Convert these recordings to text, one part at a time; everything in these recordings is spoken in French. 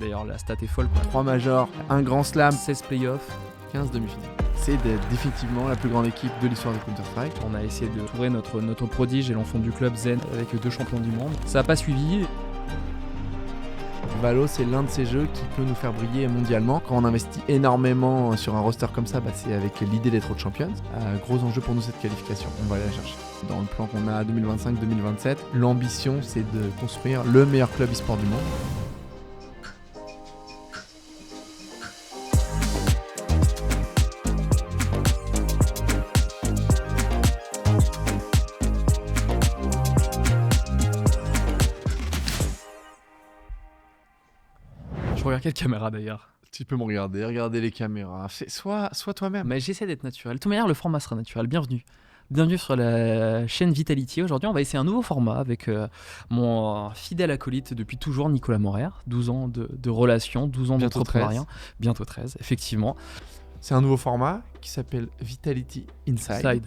D'ailleurs, la stat est folle, quoi. 3 majors, un grand slam, 16 playoffs, 15 demi-finales. c'est définitivement la plus grande équipe de l'histoire de Counter-Strike. On a essayé de trouver notre prodige et l'enfant du club Zen avec 2 champions du monde. Ça n'a pas suivi. Valo, c'est l'un de ces jeux qui peut nous faire briller mondialement. Quand on investit énormément sur un roster comme ça, c'est avec l'idée d'être World Champions. Gros enjeu pour nous cette qualification, on va aller la chercher. Dans le plan qu'on a à 2025-2027, l'ambition c'est de construire le meilleur club e-sport du monde. Je regarde quelle caméra d'ailleurs. Tu peux me regarder les caméras. Sois toi-même. Mais j'essaie d'être naturel. De toute manière, le format sera naturel. Bienvenue. Bienvenue sur la chaîne Vitality. Aujourd'hui, on va essayer un nouveau format avec mon fidèle acolyte depuis toujours, Nicolas Morer. 12 ans de relation, 12 ans Bientôt d'entrepreneuriat. Bientôt 13, effectivement. C'est un nouveau format qui s'appelle Vitality Inside. Side.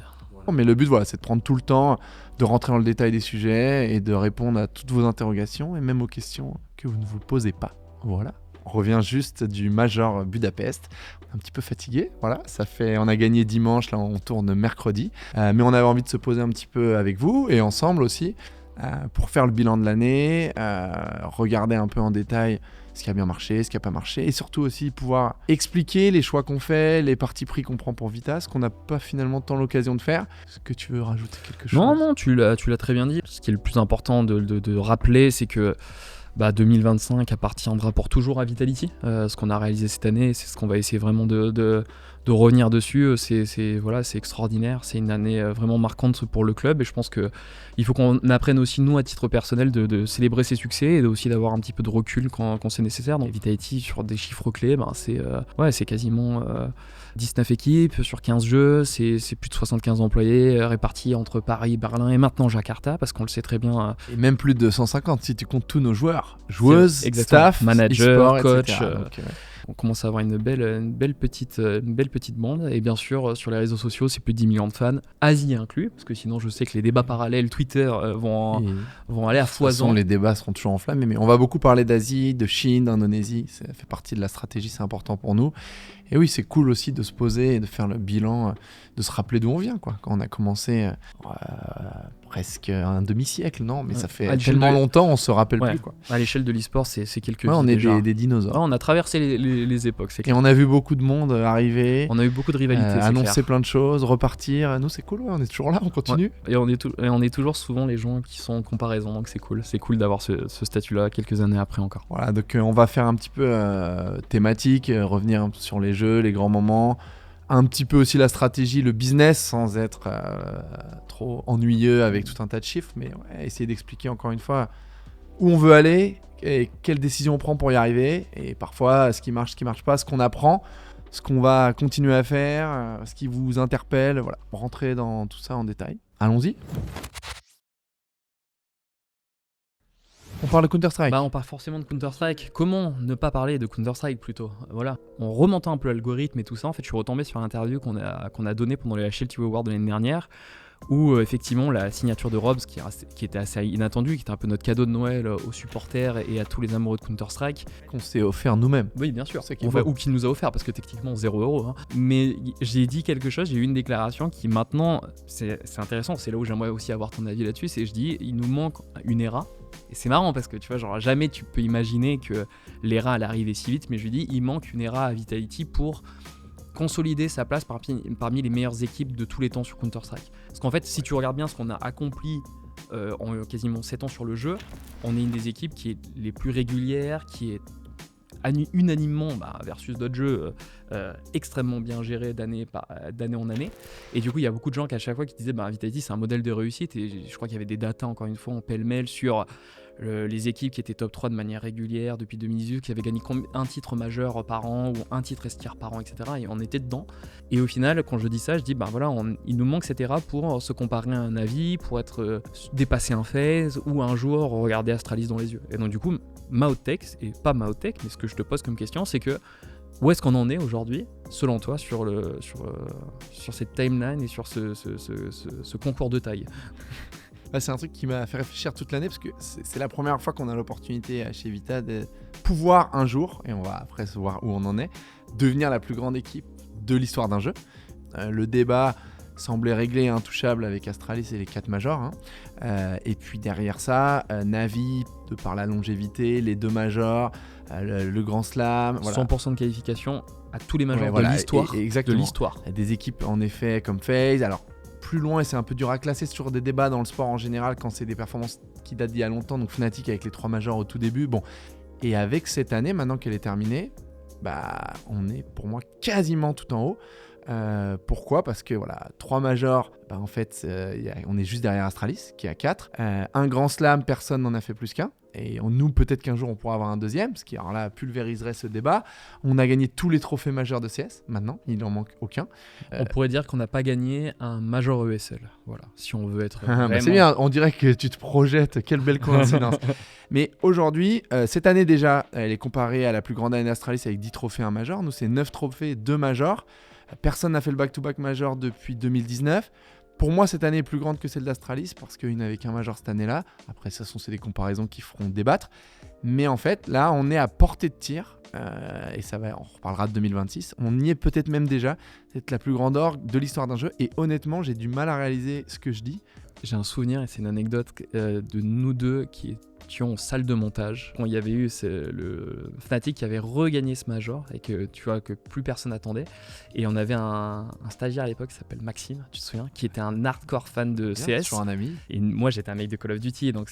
Mais le but, c'est de prendre tout le temps, de rentrer dans le détail des sujets et de répondre à toutes vos interrogations et même aux questions que vous ne vous posez pas. Voilà. On revient juste du Major Budapest. On est un petit peu fatigué. Voilà, on a gagné dimanche, là on tourne mercredi. Mais on avait envie de se poser un petit peu avec vous et ensemble aussi pour faire le bilan de l'année, regarder un peu en détail ce qui a bien marché, ce qui n'a pas marché et surtout aussi pouvoir expliquer les choix qu'on fait, les partis pris qu'on prend pour Vita, ce qu'on n'a pas finalement tant l'occasion de faire. Est-ce que tu veux rajouter quelque chose ? Non, tu l'as très bien dit. Ce qui est le plus important de rappeler, c'est que 2025 appartiendra pour toujours à Vitality. Ce qu'on a réalisé cette année, c'est ce qu'on va essayer vraiment de revenir dessus. C'est extraordinaire. C'est une année vraiment marquante pour le club et je pense qu'il faut qu'on apprenne aussi, nous, à titre personnel, de célébrer ses succès et aussi d'avoir un petit peu de recul quand c'est nécessaire. Donc Vitality, sur des chiffres clés, c'est quasiment 19 équipes sur 15 jeux, c'est plus de 75 employés répartis entre Paris, Berlin et maintenant Jakarta, parce qu'on le sait très bien. Et même plus de 150 si tu comptes tous nos joueurs, joueuses, staff, managers, e-sport, coach. etc. On commence à avoir une belle petite bande. Et bien sûr, sur les réseaux sociaux, c'est plus de 10 millions de fans, Asie inclus, parce que sinon je sais que les débats parallèles Twitter vont aller à foison. De toute façon, les débats seront toujours enflammés, mais on va beaucoup parler d'Asie, de Chine, d'Indonésie. Ça fait partie de la stratégie, c'est important pour nous. Et oui, c'est cool aussi de se poser et de faire le bilan, de se rappeler d'où on vient, quoi. Quand on a commencé presque un demi-siècle, non ? Mais ça fait tellement longtemps, on se rappelle plus, quoi. À l'échelle de l'e-sport, c'est quelques on est déjà. des dinosaures. On a traversé les époques, c'est clair. Et on a vu beaucoup de monde arriver. On a eu beaucoup de rivalités, annoncer clair. plein de choses, repartir. Nous, c'est cool, on est toujours là, on continue. Ouais. Et on est toujours souvent les gens qui sont en comparaison, donc c'est cool. C'est cool d'avoir ce statut-là quelques années après encore. Voilà, donc on va faire un petit peu thématique, revenir sur les jeux, les grands moments, un petit peu aussi la stratégie, le business, sans être trop ennuyeux avec tout un tas de chiffres, mais essayer d'expliquer encore une fois où on veut aller et quelles décisions on prend pour y arriver, et parfois ce qui marche pas, ce qu'on apprend, ce qu'on va continuer à faire, ce qui vous interpelle, voilà, rentrer dans tout ça en détail. Allons-y. On parle de Counter-Strike. On parle forcément de Counter-Strike. Comment ne pas parler de Counter-Strike plutôt ? Voilà. En remontant un peu l'algorithme et tout ça, en fait, je suis retombé sur l'interview qu'on a donnée pendant les HLTV Awards de l'année dernière, où effectivement la signature de Robs, qui était assez inattendue, qui était un peu notre cadeau de Noël aux supporters et à tous les amoureux de Counter-Strike. Qu'on s'est offert nous-mêmes. Oui, bien sûr. Ou qu'il nous a offert, parce que techniquement 0€. Hein. Mais j'ai dit quelque chose, j'ai eu une déclaration qui maintenant, c'est intéressant, c'est là où j'aimerais aussi avoir ton avis là-dessus, c'est je dis, il nous manque une era. Et c'est marrant parce que tu vois, genre jamais tu peux imaginer que l'era allait arriver si vite, mais je lui dis, il manque une era à Vitality pour consolider sa place parmi les meilleures équipes de tous les temps sur Counter-Strike. Parce qu'en fait, si tu regardes bien ce qu'on a accompli en quasiment 7 ans sur le jeu, on est une des équipes qui est les plus régulières, qui est unanimement versus d'autres jeux extrêmement bien gérés d'année en année. Et du coup, il y a beaucoup de gens qui à chaque fois qui disaient Vitality c'est un modèle de réussite, et je crois qu'il y avait des datas encore une fois en pêle-mêle sur les équipes qui étaient top 3 de manière régulière depuis 2018, qui avaient gagné un titre majeur par an ou un titre S-tier par an, etc. Et on était dedans. Et au final, quand je dis ça, je dis il nous manque cette era pour se comparer à un avis, pour dépasser un phase ou un jour regarder Astralis dans les yeux. Et donc du coup, ma hot take, et pas ma hot take, mais ce que je te pose comme question, c'est que où est-ce qu'on en est aujourd'hui, selon toi, sur cette timeline et sur ce concours de taille ? C'est un truc qui m'a fait réfléchir toute l'année parce que c'est la première fois qu'on a l'opportunité chez Vita de pouvoir un jour, et on va après se voir où on en est, devenir la plus grande équipe de l'histoire d'un jeu. Le débat semblait réglé et intouchable avec Astralis et les 4 majors. Et puis derrière ça, Navi, de par la longévité, les 2 majors, le Grand Slam. Voilà. 100% de qualification à tous les majors de l'histoire. Exactement. De l'histoire. Des équipes en effet comme FaZe. Alors plus loin, et c'est un peu dur à classer sur des débats dans le sport en général quand c'est des performances qui datent d'il y a longtemps. Donc Fnatic avec les 3 majors au tout début. Bon. Et avec cette année, maintenant qu'elle est terminée, on est pour moi quasiment tout en haut. Pourquoi ? Parce que 3 majors, en fait, on est juste derrière Astralis qui est à 4. Un grand slam, personne n'en a fait plus qu'un. Et nous, peut-être qu'un jour, on pourra avoir un deuxième, ce qui alors là pulvériserait ce débat. On a gagné tous les trophées majeurs de CS, maintenant, il n'en manque aucun. On pourrait dire qu'on n'a pas gagné un major ESL, voilà, si on veut être vraiment... C'est bien, on dirait que tu te projettes, quelle belle coïncidence. Mais aujourd'hui, cette année déjà, elle est comparée à la plus grande année d'Astralis avec 10 trophées, un major. Nous, c'est 9 trophées, 2 majors. Personne n'a fait le back-to-back major depuis 2019. Pour moi, cette année est plus grande que celle d'Astralis parce qu'il n'avait qu'un major cette année-là. Après, ça sont des comparaisons qui feront débattre. Mais en fait, là, on est à portée de tir. Et on reparlera de 2026. On y est peut-être même déjà. C'est la plus grande orgue de l'histoire d'un jeu. Et honnêtement, j'ai du mal à réaliser ce que je dis. J'ai un souvenir, et c'est une anecdote de nous deux qui étions en salle de montage. Quand il y avait eu le Fnatic qui avait regagné ce major et que tu vois que plus personne attendait. Et on avait un stagiaire à l'époque qui s'appelle Maxime, tu te souviens, qui était un hardcore fan de CS. Sur un ami. Et moi j'étais un mec de Call of Duty, donc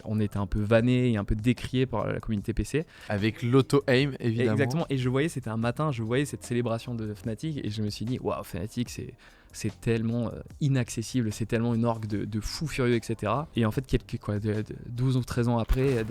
on était un peu vanné et un peu décrié par la communauté PC. Avec l'auto-aim évidemment. Exactement. Et je voyais, c'était un matin, je voyais cette célébration de Fnatic et je me suis dit, waouh, Fnatic c'est tellement inaccessible, c'est tellement une orgue de fous furieux, etc. Et en fait, 12 ou 13 ans après,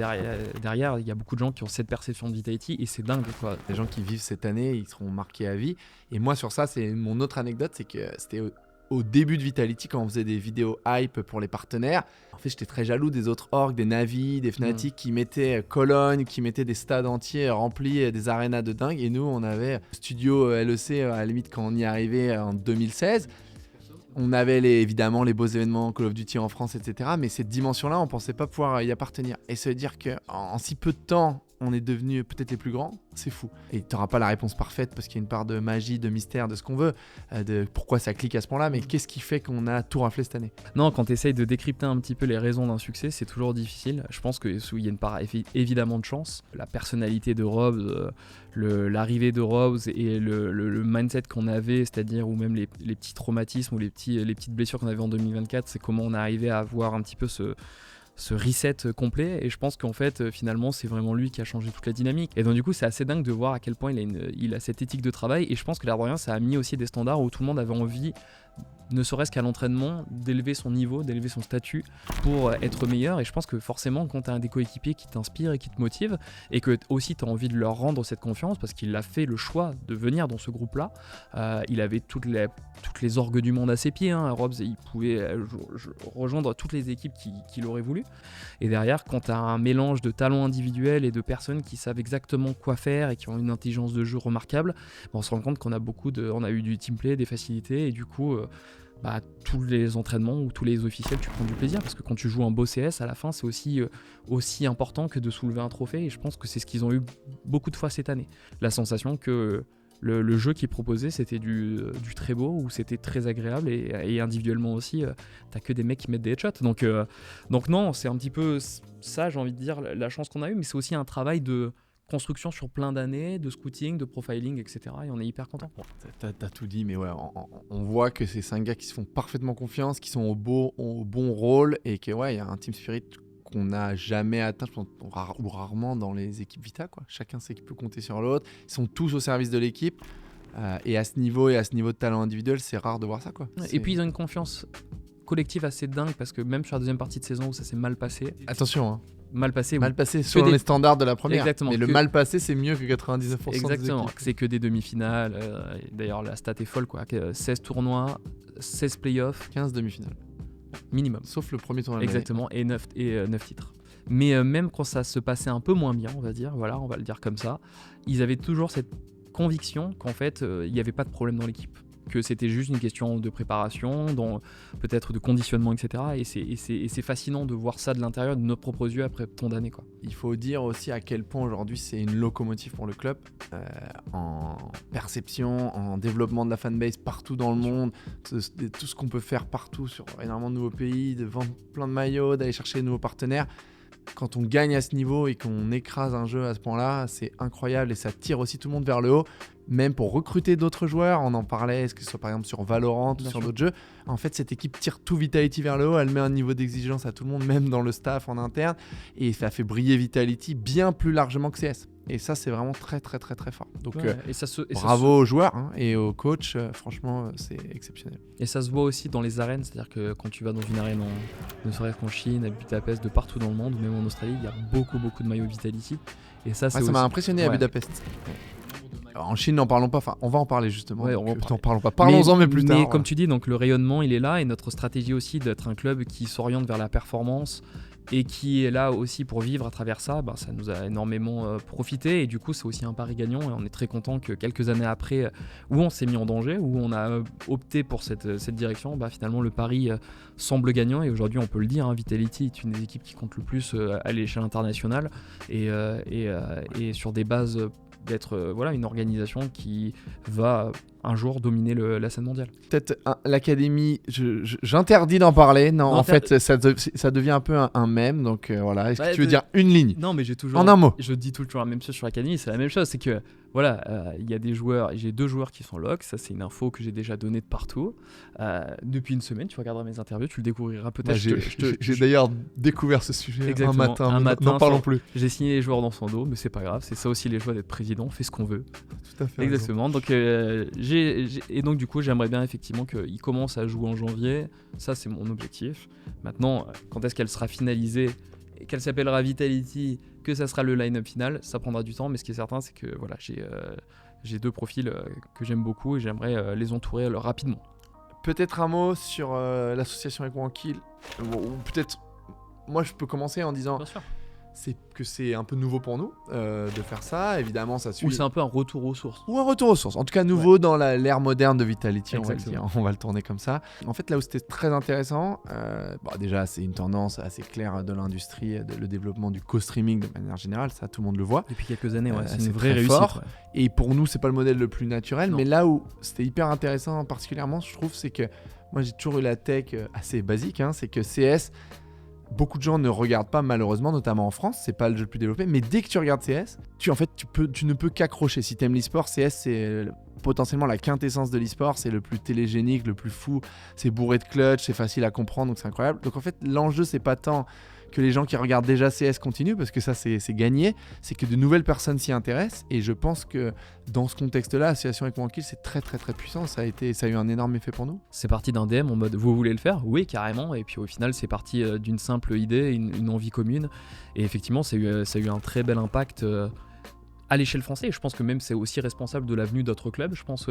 derrière, il y a beaucoup de gens qui ont cette perception de Vitality et c'est dingue, quoi. Les gens qui vivent cette année, ils seront marqués à vie. Et moi, sur ça, c'est mon autre anecdote, c'est que c'était au début de Vitality, quand on faisait des vidéos hype pour les partenaires. En fait, j'étais très jaloux des autres orgs, des Navi, des Fnatic qui mettaient Cologne, qui mettaient des stades entiers remplis, des arénas de dingue. Et nous, on avait Studio LEC, à la limite, quand on y arrivait en 2016. On avait évidemment les beaux événements Call of Duty en France, etc. Mais cette dimension-là, on ne pensait pas pouvoir y appartenir. Et ça veut dire qu'en si peu de temps, on est devenus peut-être les plus grands, c'est fou. Et tu n'auras pas la réponse parfaite parce qu'il y a une part de magie, de mystère, de ce qu'on veut, de pourquoi ça clique à ce point-là, mais qu'est-ce qui fait qu'on a tout raflé cette année ? Non, quand tu essayes de décrypter un petit peu les raisons d'un succès, c'est toujours difficile. Je pense qu'il y a une part évidemment de chance. La personnalité de Robs, l'arrivée de Robs et le mindset qu'on avait, c'est-à-dire ou même les petits traumatismes ou les petites blessures qu'on avait en 2024, c'est comment on est arrivé à avoir un petit peu ce reset complet, et je pense qu'en fait finalement c'est vraiment lui qui a changé toute la dynamique. Et donc du coup c'est assez dingue de voir à quel point il a cette éthique de travail, et je pense que l'air de rien ça a mis aussi des standards où tout le monde avait envie, ne serait-ce qu'à l'entraînement, d'élever son niveau, d'élever son statut pour être meilleur. Et je pense que forcément quand tu as des coéquipiers qui t'inspirent et qui te motivent, et que aussi tu as envie de leur rendre cette confiance parce qu'il a fait le choix de venir dans ce groupe-là, il avait toutes les orgues du monde à ses pieds, Robs, il pouvait rejoindre toutes les équipes qu'il aurait voulu. Et derrière, quand tu as un mélange de talents individuels et de personnes qui savent exactement quoi faire et qui ont une intelligence de jeu remarquable, on se rend compte qu'on a on a eu du teamplay, des facilités, et du coup tous les entraînements ou tous les officiels, tu prends du plaisir parce que quand tu joues un beau CS, à la fin c'est aussi important que de soulever un trophée, et je pense que c'est ce qu'ils ont eu beaucoup de fois cette année. La sensation que le jeu qu'ils proposaient c'était du très beau, où c'était très agréable, et individuellement aussi t'as que des mecs qui mettent des headshots, donc non, c'est un petit peu ça, j'ai envie de dire, la chance qu'on a eu, mais c'est aussi un travail de construction sur plein d'années, de scouting, de profiling, etc. Et on est hyper content. T'as tout dit, mais ouais, on voit que c'est 5 gars qui se font parfaitement confiance, qui sont au bon rôle, et que ouais, il y a un team spirit qu'on n'a jamais atteint, je pense, ou rarement dans les équipes Vita, quoi. Chacun sait qu'il peut compter sur l'autre. Ils sont tous au service de l'équipe. Et à ce niveau de talent individuel, c'est rare de voir ça, quoi. Et puis ils ont une confiance collective assez dingue, parce que même sur la deuxième partie de saison où ça s'est mal passé. Attention, hein. Mal passé sur les standards de la première. Exactement, mais le mal passé, c'est mieux que 99% exactement, des équipes. c'est que des demi-finales. D'ailleurs, la stat est folle, quoi. 16 tournois, 16 playoffs. 15 demi-finales. Minimum. Sauf le premier tournoi. Exactement, et 9 titres. Mais même quand ça se passait un peu moins bien, on va le dire comme ça, ils avaient toujours cette conviction qu'en fait, il n'y avait pas de problème dans l'équipe. que c'était juste une question de préparation, peut-être de conditionnement, etc. Et c'est fascinant de voir ça de l'intérieur, de nos propres yeux après tant d'années, quoi. Il faut dire aussi à quel point aujourd'hui c'est une locomotive pour le club, en perception, en développement de la fanbase partout dans le monde, tout ce qu'on peut faire partout sur énormément de nouveaux pays, de vendre plein de maillots, d'aller chercher de nouveaux partenaires. Quand on gagne à ce niveau et qu'on écrase un jeu à ce point-là, c'est incroyable et ça tire aussi tout le monde vers le haut. Même pour recruter d'autres joueurs, on en parlait, est-ce que ce soit par exemple sur Valorant ou sur d'autres jeux. En fait, cette équipe tire tout Vitality vers le haut, elle met un niveau d'exigence à tout le monde, même dans le staff en interne, et ça fait briller Vitality bien plus largement que CS. Et ça, c'est vraiment très très très très fort. Donc bravo aux joueurs et aux coachs, franchement, c'est exceptionnel. Et ça se voit aussi dans les arènes, c'est-à-dire que quand tu vas dans une arène, ne serait-ce qu'en Chine, à Budapest, de partout dans le monde, ou même en Australie, il y a beaucoup de maillots Vitality. Et ça, ça m'a impressionné à Budapest. Alors, en Chine, n'en parlons pas. Enfin, on va en parler justement. Ouais, n'en parlons pas. Parlons-en, mais plus tard. Mais comme tu dis, donc le rayonnement, il est là, et notre stratégie aussi d'être un club qui s'oriente vers la performance et qui est là aussi pour vivre à travers ça, ça nous a énormément profité, et du coup c'est aussi un pari gagnant, et on est très content que quelques années après, où on s'est mis en danger, où on a opté pour cette direction, finalement le pari semble gagnant, et aujourd'hui on peut le dire, Vitality est une des équipes qui compte le plus à l'échelle internationale, et sur des bases d'être une organisation qui va un jour dominer la scène mondiale. Peut-être l'académie, j'interdis d'en parler. Non, en fait, ça devient un peu un mème. Donc voilà, est-ce que tu veux dire une ligne? Non, mais j'ai toujours. En un mot. Je dis toujours la même chose sur l'académie. C'est la même chose. C'est que voilà, il y a des joueurs. J'ai 2 joueurs qui sont lock. Ça, c'est une info que j'ai déjà donnée de partout. Depuis une semaine, tu regarderas mes interviews, tu le découvriras peut-être. J'ai d'ailleurs découvert ce sujet un matin. N'en parlons plus. J'ai signé les joueurs dans son dos, mais c'est pas grave. C'est ça aussi les choix d'être président. On fait ce qu'on veut. Tout à fait. Exactement. Donc et donc du coup j'aimerais bien effectivement qu'il commence à jouer en janvier, ça c'est mon objectif. Maintenant, quand est-ce qu'elle sera finalisée et qu'elle s'appellera Vitality, que ça sera le line-up final, ça prendra du temps, mais ce qui est certain c'est que voilà, j'ai 2 profils que j'aime beaucoup et j'aimerais les entourer rapidement. Peut-être un mot sur l'association avec Wankill, ou peut-être moi je peux commencer en disant... Bien sûr. C'est un peu nouveau pour nous de faire ça, évidemment ça suit. Ou c'est un peu un retour aux sources. Ou un retour aux sources, en tout cas nouveau dans l'ère moderne de Vitality, on va le tourner comme ça. En fait, là où c'était très intéressant, déjà c'est une tendance assez claire de l'industrie, le développement du co-streaming de manière générale, ça tout le monde le voit. Depuis quelques années, c'est une vraie réussite. Fort. Ouais. Et pour nous, c'est pas le modèle le plus naturel, mais là où c'était hyper intéressant particulièrement, je trouve, c'est que moi j'ai toujours eu la tech assez basique, c'est que CS... Beaucoup de gens ne regardent pas, malheureusement, notamment en France, c'est pas le jeu le plus développé, mais dès que tu regardes CS, tu ne peux qu'accrocher. Si t'aimes l'e-sport, CS c'est potentiellement la quintessence de l'e-sport, c'est le plus télégénique, le plus fou, c'est bourré de clutch, c'est facile à comprendre, donc c'est incroyable. Donc en fait, l'enjeu c'est pas tant que les gens qui regardent déjà CS continuent, parce que ça c'est gagné, c'est que de nouvelles personnes s'y intéressent, et je pense que dans ce contexte-là, l'association avec Wankill c'est très très très puissant, ça a eu un énorme effet pour nous. C'est parti d'un DM en mode vous voulez le faire? Oui, carrément, et puis au final c'est parti d'une simple idée, une envie commune, et effectivement ça a eu un très bel impact à l'échelle française. Je pense que même c'est aussi responsable de l'avenue d'autres clubs, je pense,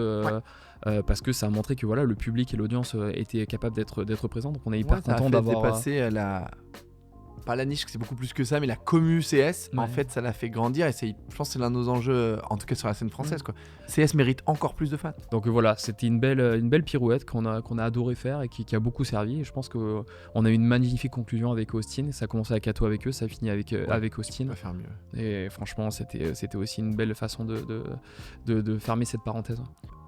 parce que ça a montré que voilà, le public et l'audience étaient capables d'être présents, donc on est hyper content d'avoir dépassé pas la niche, c'est beaucoup plus que ça, mais la commu CS, ouais. En fait, ça l'a fait grandir, et je pense que c'est l'un de nos enjeux, en tout cas sur la scène française, quoi. CS mérite encore plus de fans. Donc voilà, c'était une belle pirouette qu'on a adoré faire et qui a beaucoup servi. Et je pense qu'on a eu une magnifique conclusion avec Austin. Ça a commencé à Kato avec eux, ça a fini avec Austin. On va faire mieux. Et franchement, c'était aussi une belle façon de fermer cette parenthèse.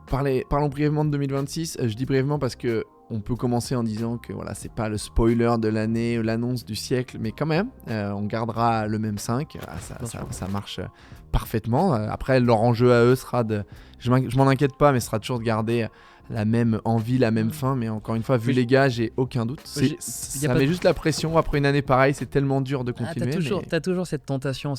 Parlons brièvement de 2026. Je dis brièvement parce que on peut commencer en disant que voilà, c'est pas le spoiler de l'année, l'annonce du siècle, mais quand même, on gardera le même 5. Ça marche parfaitement. Après, leur enjeu à eux sera je m'en inquiète pas, mais sera toujours de garder la même envie, la même fin. Mais encore une fois, vu les gars, j'ai aucun doute. Ça met juste la pression. Après une année pareille, c'est tellement dur de continuer. T'as toujours cette tentation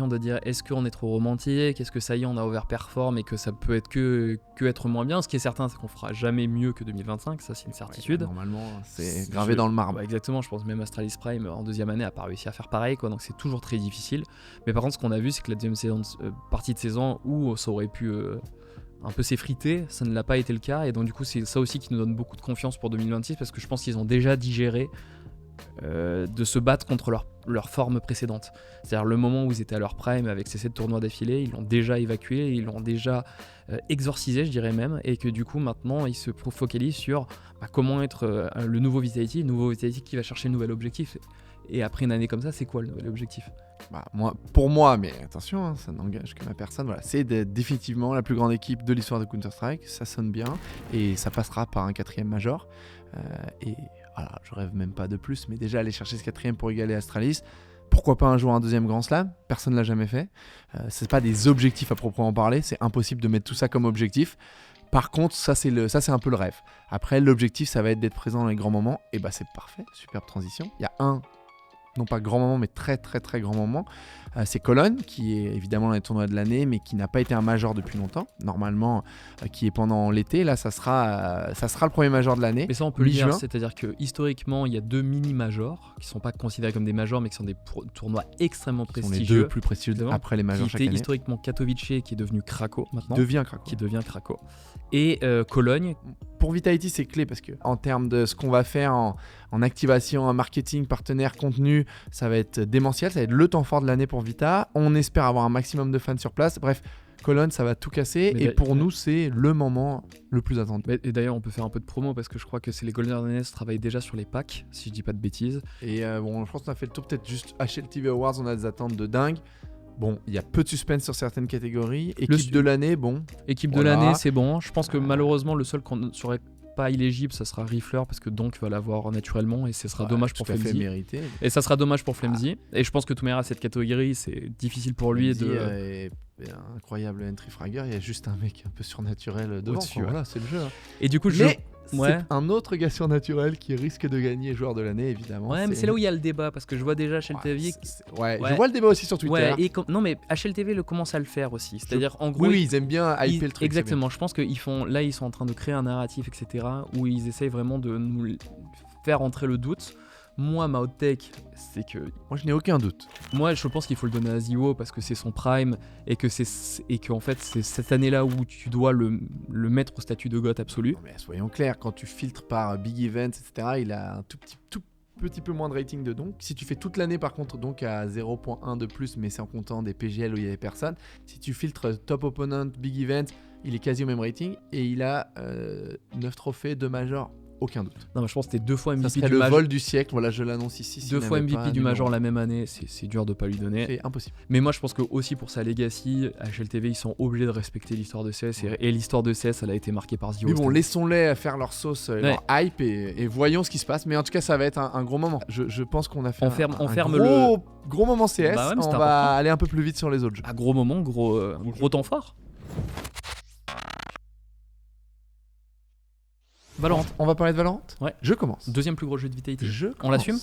de dire est-ce qu'on est trop romantique, est-ce que ça y est, on a overperform et que ça peut être que être moins bien. Ce qui est certain, c'est qu'on fera jamais mieux que 2025. Ça, c'est une certitude. Ouais, normalement, c'est gravé dans le marbre. Exactement. Je pense même Astralis Prime en deuxième année a pas réussi à faire pareil, quoi. Donc c'est toujours très difficile. Mais par contre, ce qu'on a vu, c'est que la deuxième partie de saison où ça aurait pu un peu s'effriter, ça ne l'a pas été le cas, et donc du coup c'est ça aussi qui nous donne beaucoup de confiance pour 2026, parce que je pense qu'ils ont déjà digéré de se battre contre leur forme précédente. C'est-à-dire le moment où ils étaient à leur prime avec ces 7 tournois d'affilée, ils l'ont déjà évacué, ils l'ont déjà exorcisé, je dirais même, et que du coup maintenant ils se focalisent sur comment être le nouveau Vitality qui va chercher le nouvel objectif. Et après une année comme ça, c'est quoi le nouvel objectif ? Pour moi, mais attention, hein, ça n'engage que ma personne, voilà, c'est d'être définitivement la plus grande équipe de l'histoire de Counter-Strike, ça sonne bien, et ça passera par un 4e major. Et voilà, je rêve même pas de plus, mais déjà aller chercher ce 4e pour égaler Astralis, pourquoi pas un jour un 2e Grand Slam ? Personne ne l'a jamais fait. C'est pas des objectifs à proprement parler, c'est impossible de mettre tout ça comme objectif. Par contre, ça c'est un peu le rêve. Après, l'objectif, ça va être d'être présent dans les grands moments, et c'est parfait, superbe transition. Il y a non pas grand moment, mais très très très grand moment, c'est Cologne, qui est évidemment dans les tournois de l'année, mais qui n'a pas été un major depuis longtemps, normalement, qui est pendant l'été. Là, ça sera le premier major de l'année. Mais ça, on peut le dire, c'est-à-dire que historiquement, il y a 2 mini-majors, qui ne sont pas considérés comme des majors, mais qui sont des tournois extrêmement prestigieux. Ce sont les 2 plus prestigieux après les majors chaque année. Qui était historiquement Katowice, qui est devenu Krakow maintenant. Qui devient Krakow. Et Cologne. Pour Vitality, c'est clé parce que en termes de ce qu'on va faire en activation, en marketing, partenaire, contenu, ça va être démentiel, ça va être le temps fort de l'année pour Vita. On espère avoir un maximum de fans sur place. Bref, Cologne, ça va tout casser. Et pour nous, c'est le moment le plus attendu. Et d'ailleurs, on peut faire un peu de promo parce que je crois que c'est les Golden Nest travaillent déjà sur les packs, si je dis pas de bêtises. Et je pense qu'on a fait le tour. Peut-être juste HLTV Awards, on a des attentes de dingue. Bon, il y a peu de suspense sur certaines catégories. Équipe de l'année, bon. Équipe de l'année, c'est bon. Je pense que malheureusement, le seul qu'on ne serait pas éligible, ça sera Rifler parce que Donk va l'avoir naturellement et ce sera dommage pour Flamzy. Et ça sera dommage pour Flamzy. Et je pense que Toumera, cette catégorie, c'est difficile pour lui de. Incroyable entry fragger, il y a juste un mec un peu surnaturel devant. Voilà, c'est le jeu. Hein. Et du coup, c'est un autre gars surnaturel qui risque de gagner joueur de l'année, évidemment. Ouais, mais c'est là où il y a le débat, parce que je vois déjà HLTV... Je vois le débat aussi sur Twitter. Non, mais HLTV commence à le faire aussi. C'est-à-dire, en gros... Oui, ils aiment bien hyper le truc. Exactement, je pense qu'ils sont en train de créer un narratif, etc., où ils essayent vraiment de nous faire entrer le doute. Moi, ma hot take, c'est que... Moi, je n'ai aucun doute. Moi, je pense qu'il faut le donner à Ziwo parce que c'est son prime et qu'en fait, c'est cette année-là où tu dois le mettre au statut de GOAT absolu. Non, mais soyons clairs, quand tu filtres par Big Events, etc., il a un tout petit peu moins de rating de Donk. Si tu fais toute l'année, par contre, donc à 0.1 de plus, mais c'est en comptant des PGL où il n'y avait personne. Si tu filtres Top Opponent, Big Event, il est quasi au même rating et il a 9 trophées, 2 majors. Aucun doute. Non, mais je pense que c'était 2 fois MVP ça serait le vol du siècle, voilà, je l'annonce ici. 2 fois MVP du Major la même année, c'est dur de pas lui donner. C'est impossible. Mais moi, je pense que aussi pour sa legacy, HLTV, ils sont obligés de respecter l'histoire de CS. Et l'histoire de CS, elle a été marquée par Ziwo. Mais bon, laissons-les faire leur sauce, leur hype et voyons ce qui se passe. Mais en tout cas, ça va être un gros moment. Je pense qu'on a fait un gros moment CS. On va important. Aller un peu plus vite sur les autres jeux. Gros moment, gros temps fort. Valorant. On va parler de Valorant ? Ouais. Je commence. 2e plus gros jeu de Vitality. On l'assume ?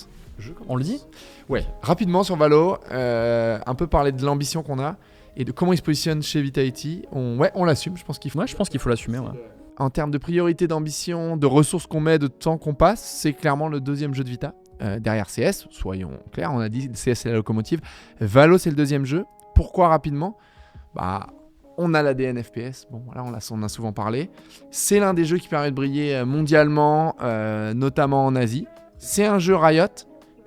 On le dit ? Ouais. Rapidement sur Valo, un peu parler de l'ambition qu'on a et de comment il se positionne chez Vitality. On l'assume, je pense qu'il faut. Ouais, je pense qu'il faut l'assumer. Ouais. En termes de priorité, d'ambition, de ressources qu'on met, de temps qu'on passe, c'est clairement le 2e jeu de Vita. Derrière CS, soyons clairs, on a dit CS c'est la locomotive. Valo c'est le 2e jeu. Pourquoi rapidement ? On a l'ADN FPS, bon voilà, on a souvent parlé. C'est l'un des jeux qui permet de briller mondialement, notamment en Asie. C'est un jeu Riot.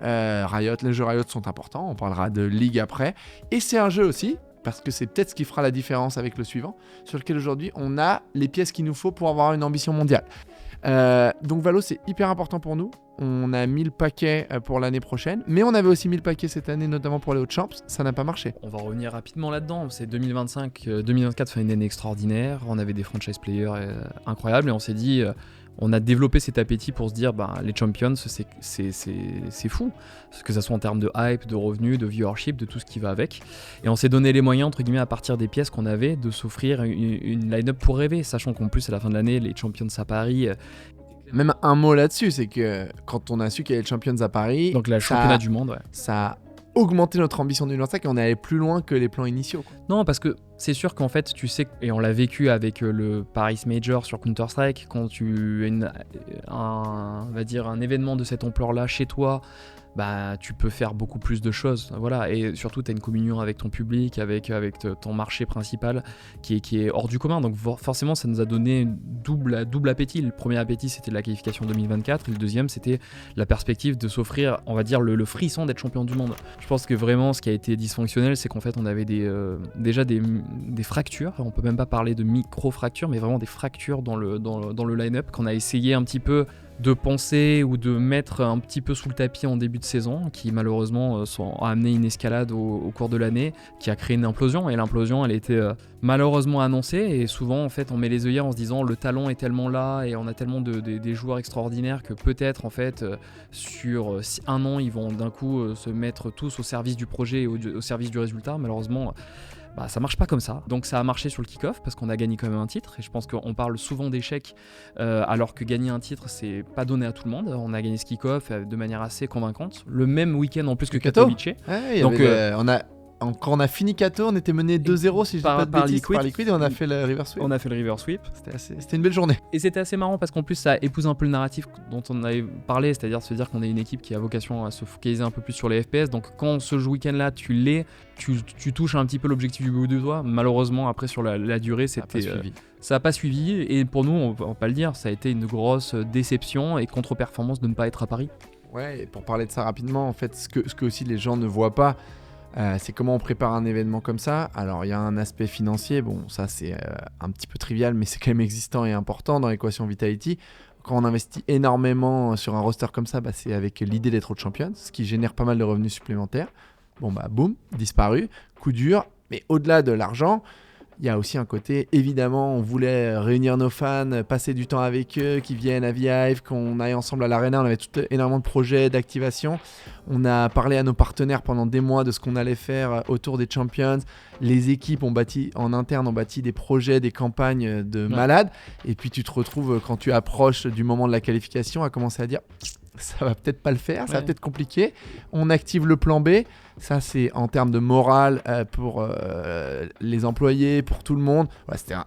Les jeux Riot sont importants, on parlera de League après. Et c'est un jeu aussi, parce que c'est peut-être ce qui fera la différence avec le suivant, sur lequel aujourd'hui on a les pièces qu'il nous faut pour avoir une ambition mondiale. Donc Valo c'est hyper important pour nous. On a 1000 paquets pour l'année prochaine, mais on avait aussi 1000 paquets cette année, notamment pour les Hot Champs. Ça n'a pas marché. On va revenir rapidement là-dedans. C'est 2024 fait une année extraordinaire. On avait des franchise players incroyables et on s'est dit, on a développé cet appétit pour se dire, les Champions, c'est fou. Que ça soit en termes de hype, de revenus, de viewership, de tout ce qui va avec. Et on s'est donné les moyens, entre guillemets, à partir des pièces qu'on avait, de s'offrir une line-up pour rêver, sachant qu'en plus, à la fin de l'année, les Champions à Paris... Même un mot là-dessus, c'est que quand on a su qu'il y avait les Champions à Paris... Donc la championnat du monde, ouais. Ça a augmenté notre ambition de 2025 et on est allé plus loin que les plans initiaux. Quoi. Non, parce que c'est sûr qu'en fait, tu sais, et on l'a vécu avec le Paris Major sur Counter-Strike, quand tu as on va dire un événement de cette ampleur-là chez toi, bah, tu peux faire beaucoup plus de choses. Voilà. Et surtout, tu as une communion avec ton public, avec ton marché principal qui est hors du commun. Donc forcément, ça nous a donné double appétit. Le premier appétit, c'était la qualification 2024. Et le deuxième, c'était la perspective de s'offrir, on va dire, le frisson d'être champion du monde. Je pense que vraiment, ce qui a été dysfonctionnel, c'est qu'en fait, on avait déjà des fractures. On peut même pas parler de micro-fractures, mais vraiment des fractures dans le line-up qu'on a essayé un petit peu de penser ou de mettre un petit peu sous le tapis en début de saison, qui malheureusement a amené une escalade au cours de l'année, qui a créé une implosion, et l'implosion elle était malheureusement annoncée, et souvent en fait on met les œillères en se disant le talent est tellement là et on a tellement des joueurs extraordinaires que peut-être en fait sur un an ils vont d'un coup se mettre tous au service du projet et au service du résultat. Malheureusement ça marche pas comme ça. Donc ça a marché sur le kick-off parce qu'on a gagné quand même un titre, et je pense qu'on parle souvent d'échecs alors que gagner un titre c'est pas donné à tout le monde. On a gagné ce kick-off de manière assez convaincante, le même week-end en plus que Katowice. Ouais, donc quand on a fini Kato, on était mené 2-0 si je dis pas de bêtises par Liquid, et on a fait le river sweep. On a fait le river sweep. C'était une belle journée. Et c'était assez marrant parce qu'en plus ça épouse un peu le narratif dont on avait parlé, c'est-à-dire se dire qu'on est une équipe qui a vocation à se focaliser un peu plus sur les FPS. Donc quand ce week-end-là tu touches un petit peu l'objectif du bout de doigt. Malheureusement après sur la durée ça n'a pas suivi, et pour nous on va pas le dire, ça a été une grosse déception et contre-performance de ne pas être à Paris. Ouais, et pour parler de ça rapidement, en fait ce que aussi les gens ne voient pas, c'est comment on prépare un événement comme ça. Alors il y a un aspect financier, bon ça c'est un petit peu trivial, mais c'est quand même existant et important dans l'équation Vitality. Quand on investit énormément sur un roster comme ça, c'est avec l'idée d'être World Champions, ce qui génère pas mal de revenus supplémentaires. Bon boum, disparu, coup dur. Mais au-delà de l'argent, il y a aussi un côté, évidemment, on voulait réunir nos fans, passer du temps avec eux, qu'ils viennent à V-Hive, qu'on aille ensemble à l'Arena. On avait énormément de projets, d'activation. On a parlé à nos partenaires pendant des mois de ce qu'on allait faire autour des Champions. Les équipes en interne ont bâti des projets, des campagnes de malades. Et puis tu te retrouves, quand tu approches du moment de la qualification, à commencer à dire ça va peut-être pas le faire, ça va peut-être compliquer. On active le plan B. Ça, c'est en termes de morale pour les employés, pour tout le monde. Ouais, c'était un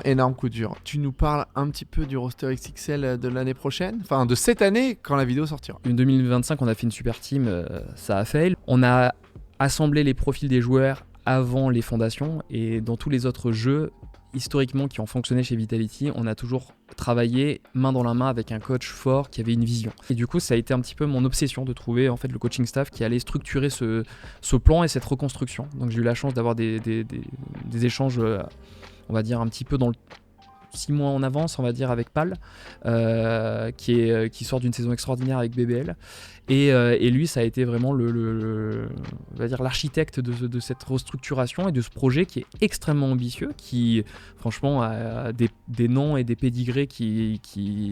énorme coup dur. Tu nous parles un petit peu du roster XXL de l'année prochaine, enfin de cette année quand la vidéo sortira. En 2025, on a fait une super team, ça a fail. On a assemblé les profils des joueurs avant les fondations, et dans tous les autres jeux historiquement qui ont fonctionné chez Vitality, on a toujours travaillé main dans la main avec un coach fort qui avait une vision. Et du coup, ça a été un petit peu mon obsession de trouver en fait le coaching staff qui allait structurer ce plan et cette reconstruction. Donc j'ai eu la chance d'avoir des échanges, on va dire un petit peu dans le 6 mois en avance, on va dire, avec Pal, qui sort d'une saison extraordinaire avec BBL. Et lui, ça a été vraiment on va dire l'architecte de cette restructuration et de ce projet qui est extrêmement ambitieux, qui franchement a des noms et des pédigrés qui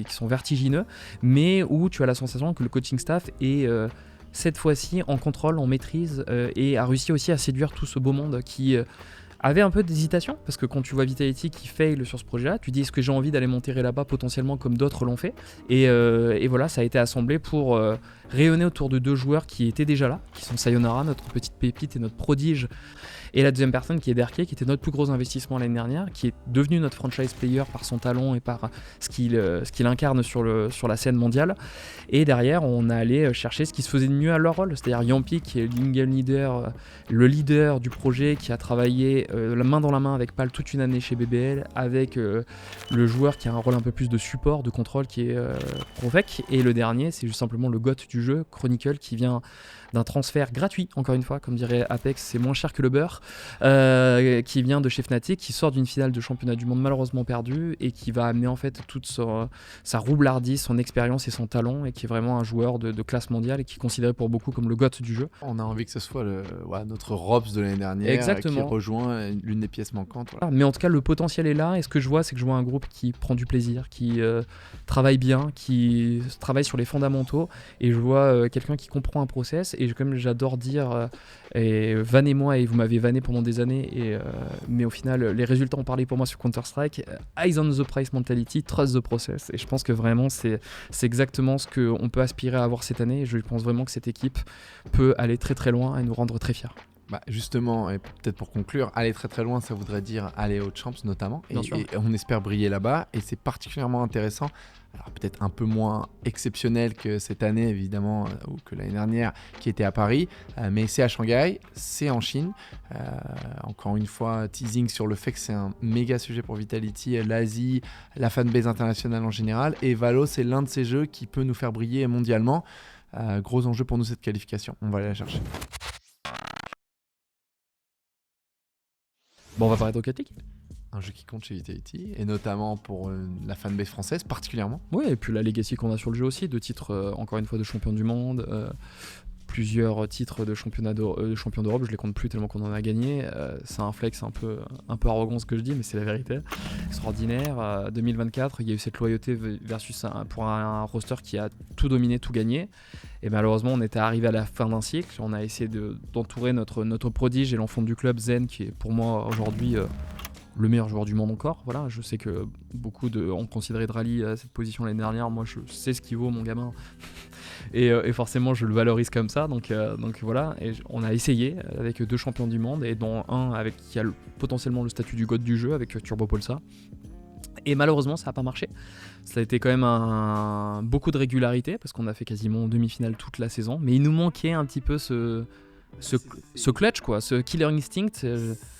sont vertigineux, mais où tu as la sensation que le coaching staff est cette fois-ci en contrôle, en maîtrise, et a réussi aussi à séduire tout ce beau monde qui avait un peu d'hésitation, parce que quand tu vois Vitality qui fail sur ce projet-là, tu dis est-ce que j'ai envie d'aller monter là-bas potentiellement comme d'autres l'ont fait, et voilà, ça a été assemblé pour rayonner autour de 2 joueurs qui étaient déjà là, qui sont Sayonara, notre petite pépite et notre prodige, et la deuxième personne qui est Derke, qui était notre plus gros investissement l'année dernière, qui est devenu notre franchise player par son talent et par ce qu'il incarne sur la scène mondiale. Et derrière, on a allé chercher ce qui se faisait de mieux à leur rôle, c'est-à-dire Yampi, qui est le leader du projet, qui a travaillé la main dans la main avec Pal toute une année chez BBL, avec le joueur qui a un rôle un peu plus de support, de contrôle, qui est Provec. Et le dernier, c'est juste simplement le GOAT du jeu, Chronicle, qui vient d'un transfert gratuit, encore une fois, comme dirait Apex, c'est moins cher que le beurre, qui vient de chez Fnatic, qui sort d'une finale de championnat du monde malheureusement perdue, et qui va amener en fait toute sa roublardise, son expérience et son talent, et qui est vraiment un joueur de classe mondiale et qui est considéré pour beaucoup comme le GOAT du jeu. On a envie que ce soit notre Robs de l'année dernière, qui rejoint l'une des pièces manquantes. Voilà. Mais en tout cas, le potentiel est là, et ce que je vois, c'est que je vois un groupe qui prend du plaisir, qui travaille bien, qui travaille sur les fondamentaux, et je vois quelqu'un qui comprend un process. Et comme j'adore dire, et vannez-moi, et vous m'avez vanné pendant des années, mais au final, les résultats ont parlé pour moi sur Counter-Strike. Eyes on the price mentality, trust the process. Et je pense que vraiment, c'est exactement ce qu'on peut aspirer à avoir cette année. Et je pense vraiment que cette équipe peut aller très très loin et nous rendre très fiers. Bah, justement, et peut-être pour conclure, aller très très loin, ça voudrait dire aller aux Champs notamment. Bien sûr. Et on espère briller là-bas. Et c'est particulièrement intéressant. Alors peut-être un peu moins exceptionnel que cette année, évidemment, ou que l'année dernière, qui était à Paris. Mais c'est à Shanghai, c'est en Chine. Encore une fois, teasing sur le fait que c'est un méga sujet pour Vitality, l'Asie, la fanbase internationale en général. Et Valo, c'est l'un de ces jeux qui peut nous faire briller mondialement. Gros enjeu pour nous, cette qualification. On va aller la chercher. Bon, on va parler de Rocket League. Un jeu qui compte chez Vitality, et notamment pour la fanbase française particulièrement. Oui, et puis la legacy qu'on a sur le jeu aussi, de titres, encore une fois, de champion du monde, plusieurs titres de champion d'Europe, je les compte plus tellement qu'on en a gagné. C'est un flex un peu arrogant ce que je dis, mais c'est la vérité. Extraordinaire. 2024, il y a eu cette loyauté pour un roster qui a tout dominé, tout gagné. Et malheureusement, on était arrivé à la fin d'un cycle. On a essayé d'entourer notre prodige et l'enfant du club, Zen, qui est pour moi aujourd'hui le meilleur joueur du monde encore. Voilà, je sais que beaucoup ont considéré Drally à cette position l'année dernière. Moi, je sais ce qu'il vaut, mon gamin. Et forcément, je le valorise comme ça. Donc voilà, et on a essayé avec 2 champions du monde, et dont un qui a potentiellement le statut du god du jeu, avec Turbo Polsa. Et malheureusement, ça n'a pas marché. Ça a été quand même beaucoup de régularité, parce qu'on a fait quasiment demi-finale toute la saison. Mais il nous manquait un petit peu ce clutch, quoi, ce killer instinct.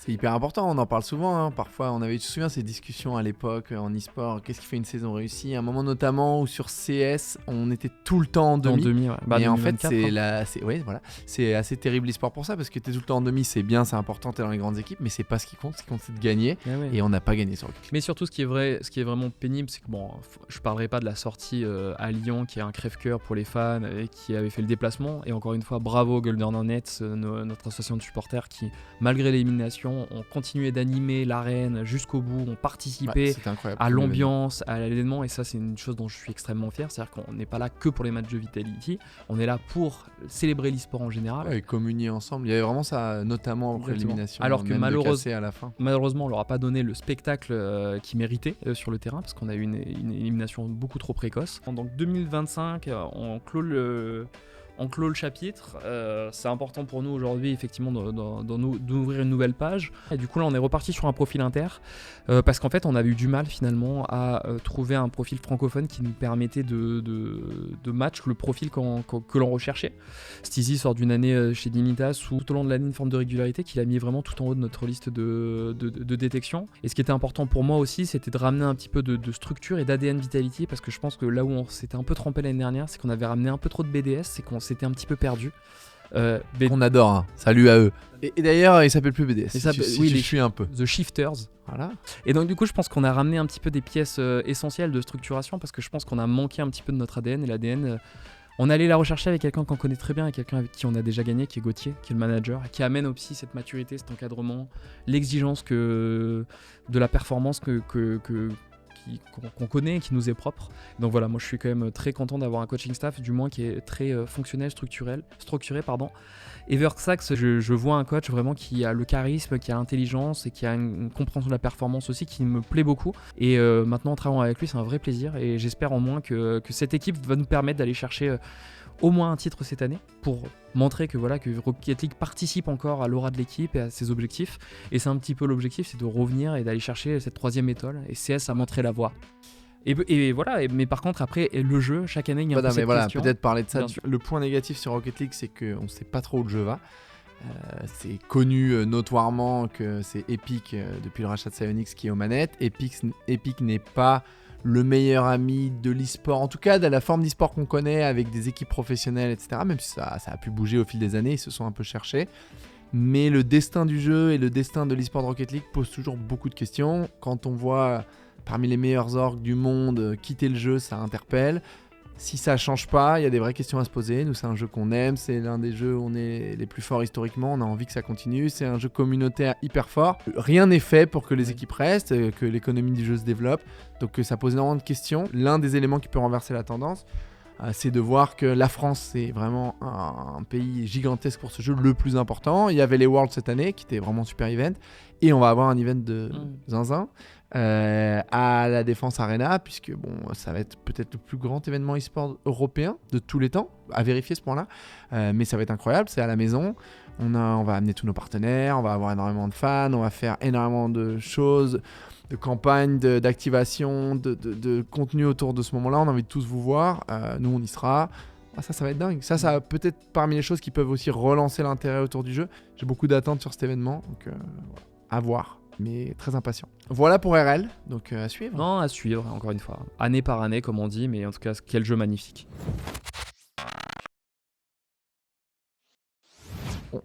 C'est hyper important, on en parle souvent. Hein. Parfois, on avait, je me souviens, ces discussions à l'époque en e-sport. Qu'est-ce qui fait une saison réussie? À un moment notamment où sur CS, on était tout le temps en demi. Ouais. Bah, et en fait, hein. c'est assez terrible l'e-sport pour ça, parce que t'es tout le temps en demi, c'est bien, c'est important, t'es dans les grandes équipes, mais c'est pas ce qui compte. Ce qui compte, c'est de gagner. Et on n'a pas gagné sur le clip. Mais surtout, ce qui est vraiment pénible, c'est que je parlerai pas de la sortie à Lyon, qui est un crève-cœur pour les fans et qui avait fait le déplacement. Et encore une fois, bravo Golden Hornets, notre association de supporters, qui, malgré l'élimination, ont continué d'animer l'arène jusqu'au bout, ont participé à l'ambiance, à l'événement. Et ça, c'est une chose dont je suis extrêmement fier. C'est-à-dire qu'on n'est pas là que pour les matchs de Vitality, on est là pour célébrer l'e-sport en général. Ouais, et communier ensemble. Il y avait vraiment ça, notamment après l'élimination. Alors que à la fin. Malheureusement, on leur a pas donné le spectacle qu'ils méritaient sur le terrain, parce qu'on a eu une élimination beaucoup trop précoce. Donc 2025, on clôt le chapitre. C'est important pour nous aujourd'hui, effectivement, d'ouvrir une nouvelle page. Et du coup, là, on est reparti sur un profil inter, parce qu'en fait, on avait eu du mal finalement à trouver un profil francophone qui nous permettait de match le profil que l'on recherchait. Steezy sort d'une année chez Dignitas où tout au long de l'année, une forme de régularité qu'il a mis vraiment tout en haut de notre liste de détection. Et ce qui était important pour moi aussi, c'était de ramener un petit peu de structure et d'ADN Vitality, parce que je pense que là où on s'était un peu trompé l'année dernière, c'est qu'on avait ramené un peu trop de BDS, c'est qu'on s'était un petit peu perdu. On adore, hein. Salut à eux. Et d'ailleurs, il s'appelle plus BDS. Oui, je suis un peu. The Shifters. Voilà. Et donc du coup, je pense qu'on a ramené un petit peu des pièces essentielles de structuration, parce que je pense qu'on a manqué un petit peu de notre ADN, et l'ADN, on allait la rechercher avec quelqu'un qu'on connaît très bien, et quelqu'un avec qui on a déjà gagné, qui est Gauthier, qui est le manager, qui amène aussi cette maturité, cet encadrement, l'exigence de la performance qu'on connaît et qui nous est propre. Donc voilà, moi je suis quand même très content d'avoir un coaching staff, du moins qui est très fonctionnel, structuré. Et Versax, je vois un coach vraiment qui a le charisme, qui a l'intelligence et qui a une compréhension de la performance aussi qui me plaît beaucoup. Et maintenant, en travaillant avec lui, c'est un vrai plaisir, et j'espère au moins que cette équipe va nous permettre d'aller chercher au moins un titre cette année, pour montrer que Rocket League participe encore à l'aura de l'équipe et à ses objectifs. Et c'est un petit peu l'objectif, c'est de revenir et d'aller chercher cette 3e étoile, et CS a montré la voie. Et voilà, mais par contre après le jeu, chaque année il y a un peu cette question. Peut-être parler de ça. Le point négatif sur Rocket League, c'est qu'on ne sait pas trop où le jeu va. C'est connu notoirement que c'est Epic depuis le rachat de Psyonix qui est aux manettes. Epic n'est pas le meilleur ami de l'e-sport, en tout cas de la forme d'e-sport qu'on connaît, avec des équipes professionnelles, etc. Même si ça a pu bouger au fil des années, ils se sont un peu cherchés. Mais le destin du jeu et le destin de l'e-sport de Rocket League posent toujours beaucoup de questions. Quand on voit parmi les meilleurs orgs du monde quitter le jeu, ça interpelle. Si ça change pas, il y a des vraies questions à se poser. Nous, c'est un jeu qu'on aime, c'est l'un des jeux où on est les plus forts historiquement, on a envie que ça continue, c'est un jeu communautaire hyper fort. Rien n'est fait pour que les équipes restent, que l'économie du jeu se développe, donc ça pose énormément de questions. L'un des éléments qui peut renverser la tendance, c'est de voir que la France, c'est vraiment un pays gigantesque pour ce jeu, le plus important. Il y avait les Worlds cette année, qui était vraiment un super event, et on va avoir un event de zinzin à la Défense Arena, puisque ça va être peut-être le plus grand événement e-sport européen de tous les temps, à vérifier ce point-là, mais ça va être incroyable, c'est à la maison. On va amener tous nos partenaires, on va avoir énormément de fans, on va faire énormément de choses, de campagnes, d'activation, de contenu autour de ce moment-là. On a envie de tous vous voir. Nous, on y sera. Ça va être dingue. Ça peut-être parmi les choses qui peuvent aussi relancer l'intérêt autour du jeu. J'ai beaucoup d'attentes sur cet événement, donc à voir, mais très impatient. Voilà pour RL, donc à suivre. Non, à suivre, encore une fois. Année par année, comme on dit, mais en tout cas, quel jeu magnifique.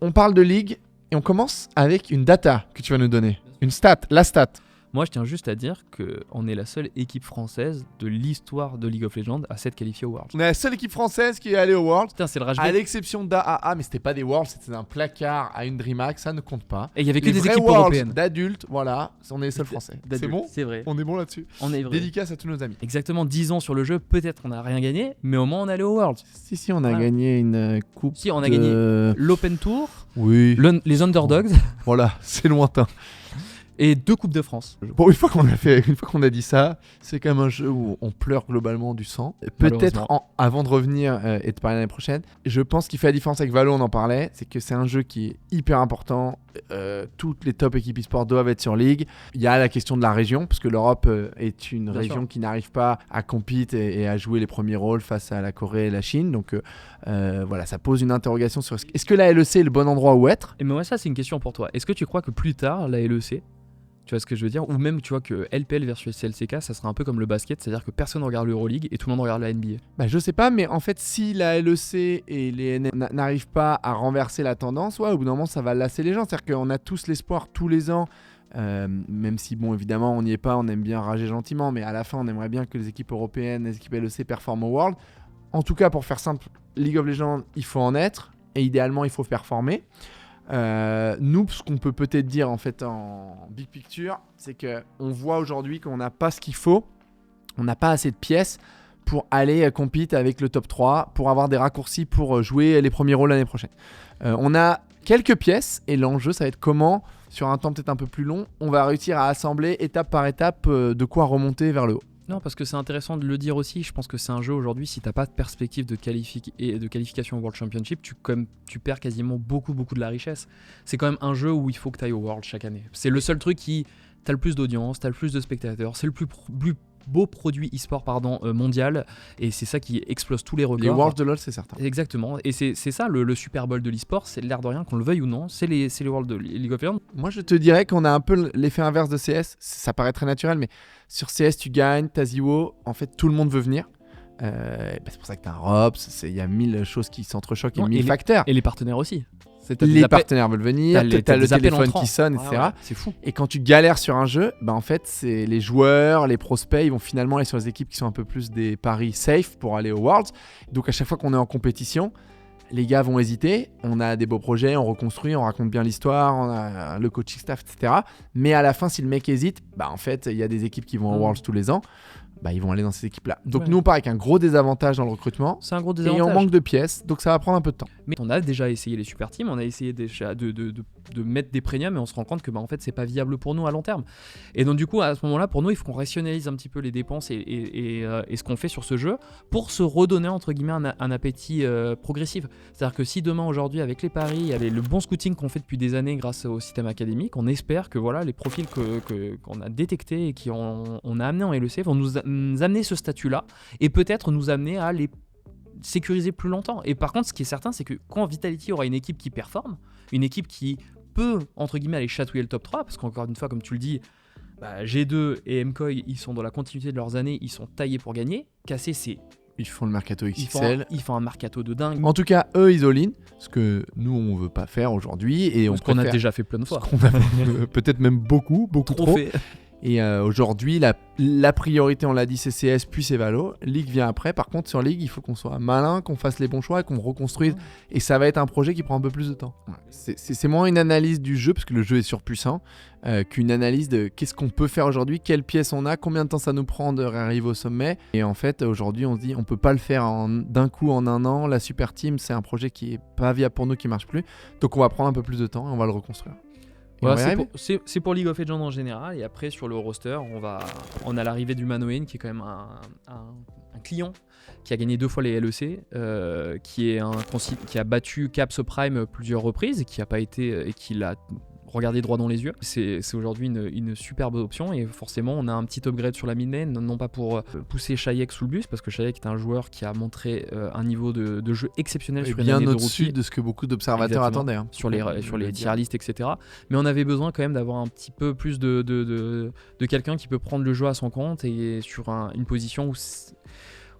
On parle de League et on commence avec une data que tu vas nous donner. Une stat, la stat. Moi, je tiens juste à dire qu'on est la seule équipe française de l'histoire de League of Legends à s'être qualifiée au Worlds. On est la seule équipe française qui est allée au Worlds. Putain, c'est le rage À bait. l'exception d'AAA, mais c'était pas des Worlds, c'était un placard à une DreamHack, ça ne compte pas. Et il y avait que Les des vrais équipes Worlds européennes. d'adultes, voilà, on est les seuls français. C'est bon. C'est vrai. On est bon là-dessus. On est vrai. Dédicace à tous nos amis. Exactement 10 ans sur le jeu, peut-être on n'a rien gagné, mais au moins on est allé au Worlds. Si, on a Voilà. gagné une coupe. Si, on a gagné l'Open Tour, Oui. les Underdogs Voilà, c'est lointain. et 2 Coupes de France. Bon, une fois qu'on a dit ça, c'est quand même un jeu où on pleure globalement du sang. Peut-être avant de revenir et de parler l'année prochaine, je pense qu'il fait la différence avec Valo, on en parlait, c'est que c'est un jeu qui est hyper important. Toutes les top équipes e-sport doivent être sur League. Il y a la question de la région, parce que l'Europe est une Bien région sûr. qui n'arrive pas à compter et à jouer les premiers rôles face à la Corée et la Chine. Donc voilà, ça pose une interrogation sur est-ce que la LEC est le bon endroit où être. Et mais ouais, ça c'est une question pour toi. Est-ce que tu crois que plus tard, la LEC, tu vois ce que je veux dire, ou même tu vois que LPL versus LCK, ça sera un peu comme le basket, c'est-à-dire que personne ne regarde l'Euroleague et tout le monde regarde la NBA. Bah, je sais pas, mais en fait, si la LEC et les NM n'arrivent pas à renverser la tendance, ouais, au bout d'un moment, ça va lasser les gens. C'est-à-dire qu'on a tous l'espoir tous les ans, même si, bon, évidemment, on n'y est pas, on aime bien rager gentiment, mais à la fin, on aimerait bien que les équipes européennes, les équipes LEC performent au World. En tout cas, pour faire simple, League of Legends, il faut en être, et idéalement, il faut performer. Nous, ce qu'on peut peut-être dire en fait en big picture, c'est qu'on voit aujourd'hui qu'on n'a pas ce qu'il faut, on n'a pas assez de pièces pour aller compete avec le top 3, pour avoir des raccourcis pour jouer les premiers rôles l'année prochaine. On a quelques pièces et l'enjeu, ça va être comment, sur un temps peut-être un peu plus long, on va réussir à assembler étape par étape de quoi remonter vers le haut. Non, parce que c'est intéressant de le dire aussi. Je pense que c'est un jeu aujourd'hui, si t'as pas de perspective de qualification au World Championship, tu perds quasiment beaucoup de la richesse. C'est quand même un jeu où il faut que tu ailles au World chaque année. C'est le seul truc qui t'as le plus d'audience, t'as le plus de spectateurs, c'est le plus beau produit e-sport mondial, et c'est ça qui explose tous les records. Les Worlds de LoL, c'est certain. Exactement, et c'est ça le Super Bowl de l'e-sport, c'est l'air de rien, qu'on le veuille ou non, c'est les Worlds de League of Legends. Moi, je te dirais qu'on a un peu l'effet inverse de CS. Ça paraît très naturel, mais sur CS, tu gagnes, t'as Ziwo, en fait, tout le monde veut venir. C'est pour ça que t'as un ROPS, il y a 1000 choses qui s'entrechoquent et 1000 facteurs. Et les partenaires aussi. Les partenaires veulent venir, t'as le téléphone qui sonne, etc. Ouais, c'est fou. Et quand tu galères sur un jeu, bah en fait, c'est les joueurs, les prospects, ils vont finalement aller sur les équipes qui sont un peu plus des paris safe pour aller aux Worlds. Donc à chaque fois qu'on est en compétition, les gars vont hésiter. On a des beaux projets, on reconstruit, on raconte bien l'histoire, on a le coaching staff, etc. Mais à la fin, si le mec hésite, bah en fait, il y a des équipes qui vont aux Worlds tous les ans. Bah, ils vont aller dans ces équipes-là. Donc nous, on part avec un gros désavantage dans le recrutement. C'est un gros désavantage. Et on manque de pièces, donc ça va prendre un peu de temps. Mais on a déjà essayé les super teams, on a essayé déjà de mettre des premiums, et on se rend compte que en fait, c'est pas viable pour nous à long terme. Et donc du coup, à ce moment-là, pour nous, il faut qu'on rationalise un petit peu les dépenses et ce qu'on fait sur ce jeu pour se redonner entre guillemets un appétit progressif. C'est-à-dire que si demain, aujourd'hui, avec les paris, avec le bon scouting qu'on fait depuis des années grâce au système académique, on espère que voilà, les profils qu'on a détectés et qu'on a amenés en LEC vont nous amener ce statut-là et peut-être nous amener à les sécuriser plus longtemps. Et par contre, ce qui est certain, c'est que quand Vitality aura une équipe qui performe, une équipe qui peut, entre guillemets, aller chatouiller le top 3, parce qu'encore une fois, comme tu le dis, G2 et MKOI, ils sont dans la continuité de leurs années, ils sont taillés pour gagner. KC, ils font le mercato XXL. Ils font un mercato de dingue. En tout cas, eux, ils all-in, ce que nous, on veut pas faire aujourd'hui. Et ce qu'on a déjà fait plein de fois. Peut-être même beaucoup trop. Fait. Et aujourd'hui, la priorité, on l'a dit, c'est CS, puis c'est Valo. League vient après. Par contre, sur League, il faut qu'on soit malin, qu'on fasse les bons choix et qu'on reconstruise. Et ça va être un projet qui prend un peu plus de temps. C'est moins une analyse du jeu, parce que le jeu est surpuissant, qu'une analyse de qu'est-ce qu'on peut faire aujourd'hui, quelles pièces on a, combien de temps ça nous prend de réarriver au sommet. Et en fait, aujourd'hui, on se dit, on peut pas le faire d'un coup en un an. La Super Team, c'est un projet qui est pas viable pour nous, qui marche plus. Donc on va prendre un peu plus de temps et on va le reconstruire. Et on Ouais, va y arriver. c'est pour League of Legends en général. Et après, sur le roster, on a l'arrivée du Manoin, qui est quand même un client qui a gagné 2 fois les LEC, qui a battu Caps Prime plusieurs reprises et qui a pas été et qui l'a regardé droit dans les yeux. C'est aujourd'hui une superbe option et forcément on a un petit upgrade sur la mid lane, non pas pour pousser Shayek sous le bus, parce que Shayek est un joueur qui a montré un niveau de jeu exceptionnel Et sur une bien année de au-dessus rookie. de ce que beaucoup d'observateurs Exactement. attendaient. Hein. Sur les tier lists, etc. Mais on avait besoin quand même d'avoir un petit peu plus de quelqu'un qui peut prendre le jeu à son compte et sur une position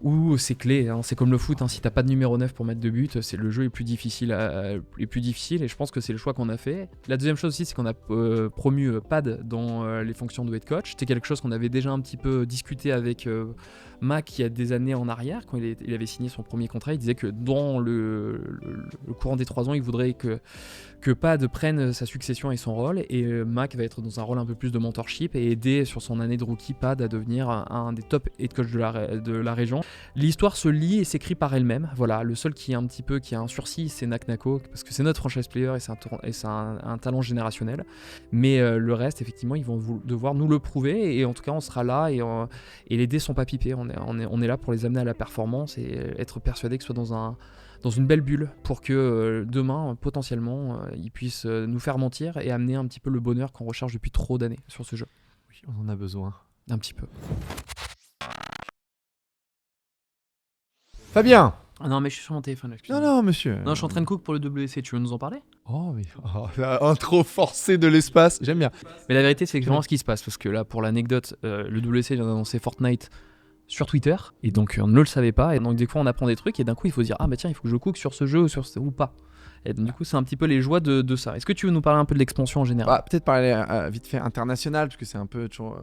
où c'est clé, hein. C'est comme le foot, hein. Si t'as pas de numéro 9 pour mettre de but, le jeu est plus difficile, et je pense que c'est le choix qu'on a fait. La deuxième chose aussi, c'est qu'on a promu Pad dans les fonctions de head coach. C'était quelque chose qu'on avait déjà un petit peu discuté avec Mac il y a des années en arrière, quand il avait signé son premier contrat. Il disait que dans le courant des 3 ans, il voudrait que Pad prenne sa succession et son rôle, et Mac va être dans un rôle un peu plus de mentorship et aider sur son année de rookie Pad à devenir un des top head coach de la région. L'histoire se lit et s'écrit par elle-même. Voilà, le seul qui a un sursis, c'est Naknako, parce que c'est notre franchise player et c'est un talent générationnel. Mais le reste, effectivement, ils vont devoir nous le prouver, et en tout cas, on sera là, et les dés sont pas pipés. On est là pour les amener à la performance et être persuadé que ce soit dans une belle bulle, pour que demain, potentiellement, ils puissent nous faire mentir et amener un petit peu le bonheur qu'on recherche depuis trop d'années sur ce jeu. Oui, on en a besoin. Un petit peu. Fabien. Ah non, mais je suis sur mon téléphone, excusez-moi. Non, monsieur. Non, je suis en train de cook pour le WC, tu veux nous en parler? Oh, mais la intro forcée de l'espace, j'aime bien. Mais la vérité, c'est vraiment ce qui se passe, parce que là, pour l'anecdote, le WC vient d'annoncer Fortnite sur Twitter, et donc on ne le savait pas, et donc des fois on apprend des trucs, et d'un coup il faut se dire, ah bah tiens, il faut que je cook sur ce jeu ou pas. Et donc, du coup, c'est un petit peu les joies de ça. Est-ce que tu veux nous parler un peu de l'expansion en général? Peut-être parler vite fait international, parce que c'est un peu toujours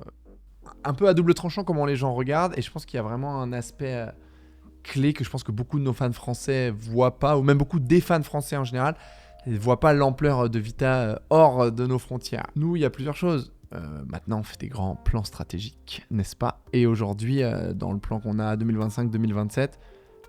un peu à double tranchant comment les gens regardent, et je pense qu'il y a vraiment un aspect clé que je pense que beaucoup de nos fans français voient pas, ou même beaucoup des fans français en général, ne voient pas l'ampleur de Vita hors de nos frontières. Nous, il y a plusieurs choses. Maintenant, on fait des grands plans stratégiques, n'est-ce pas? Et aujourd'hui, dans le plan qu'on a 2025-2027,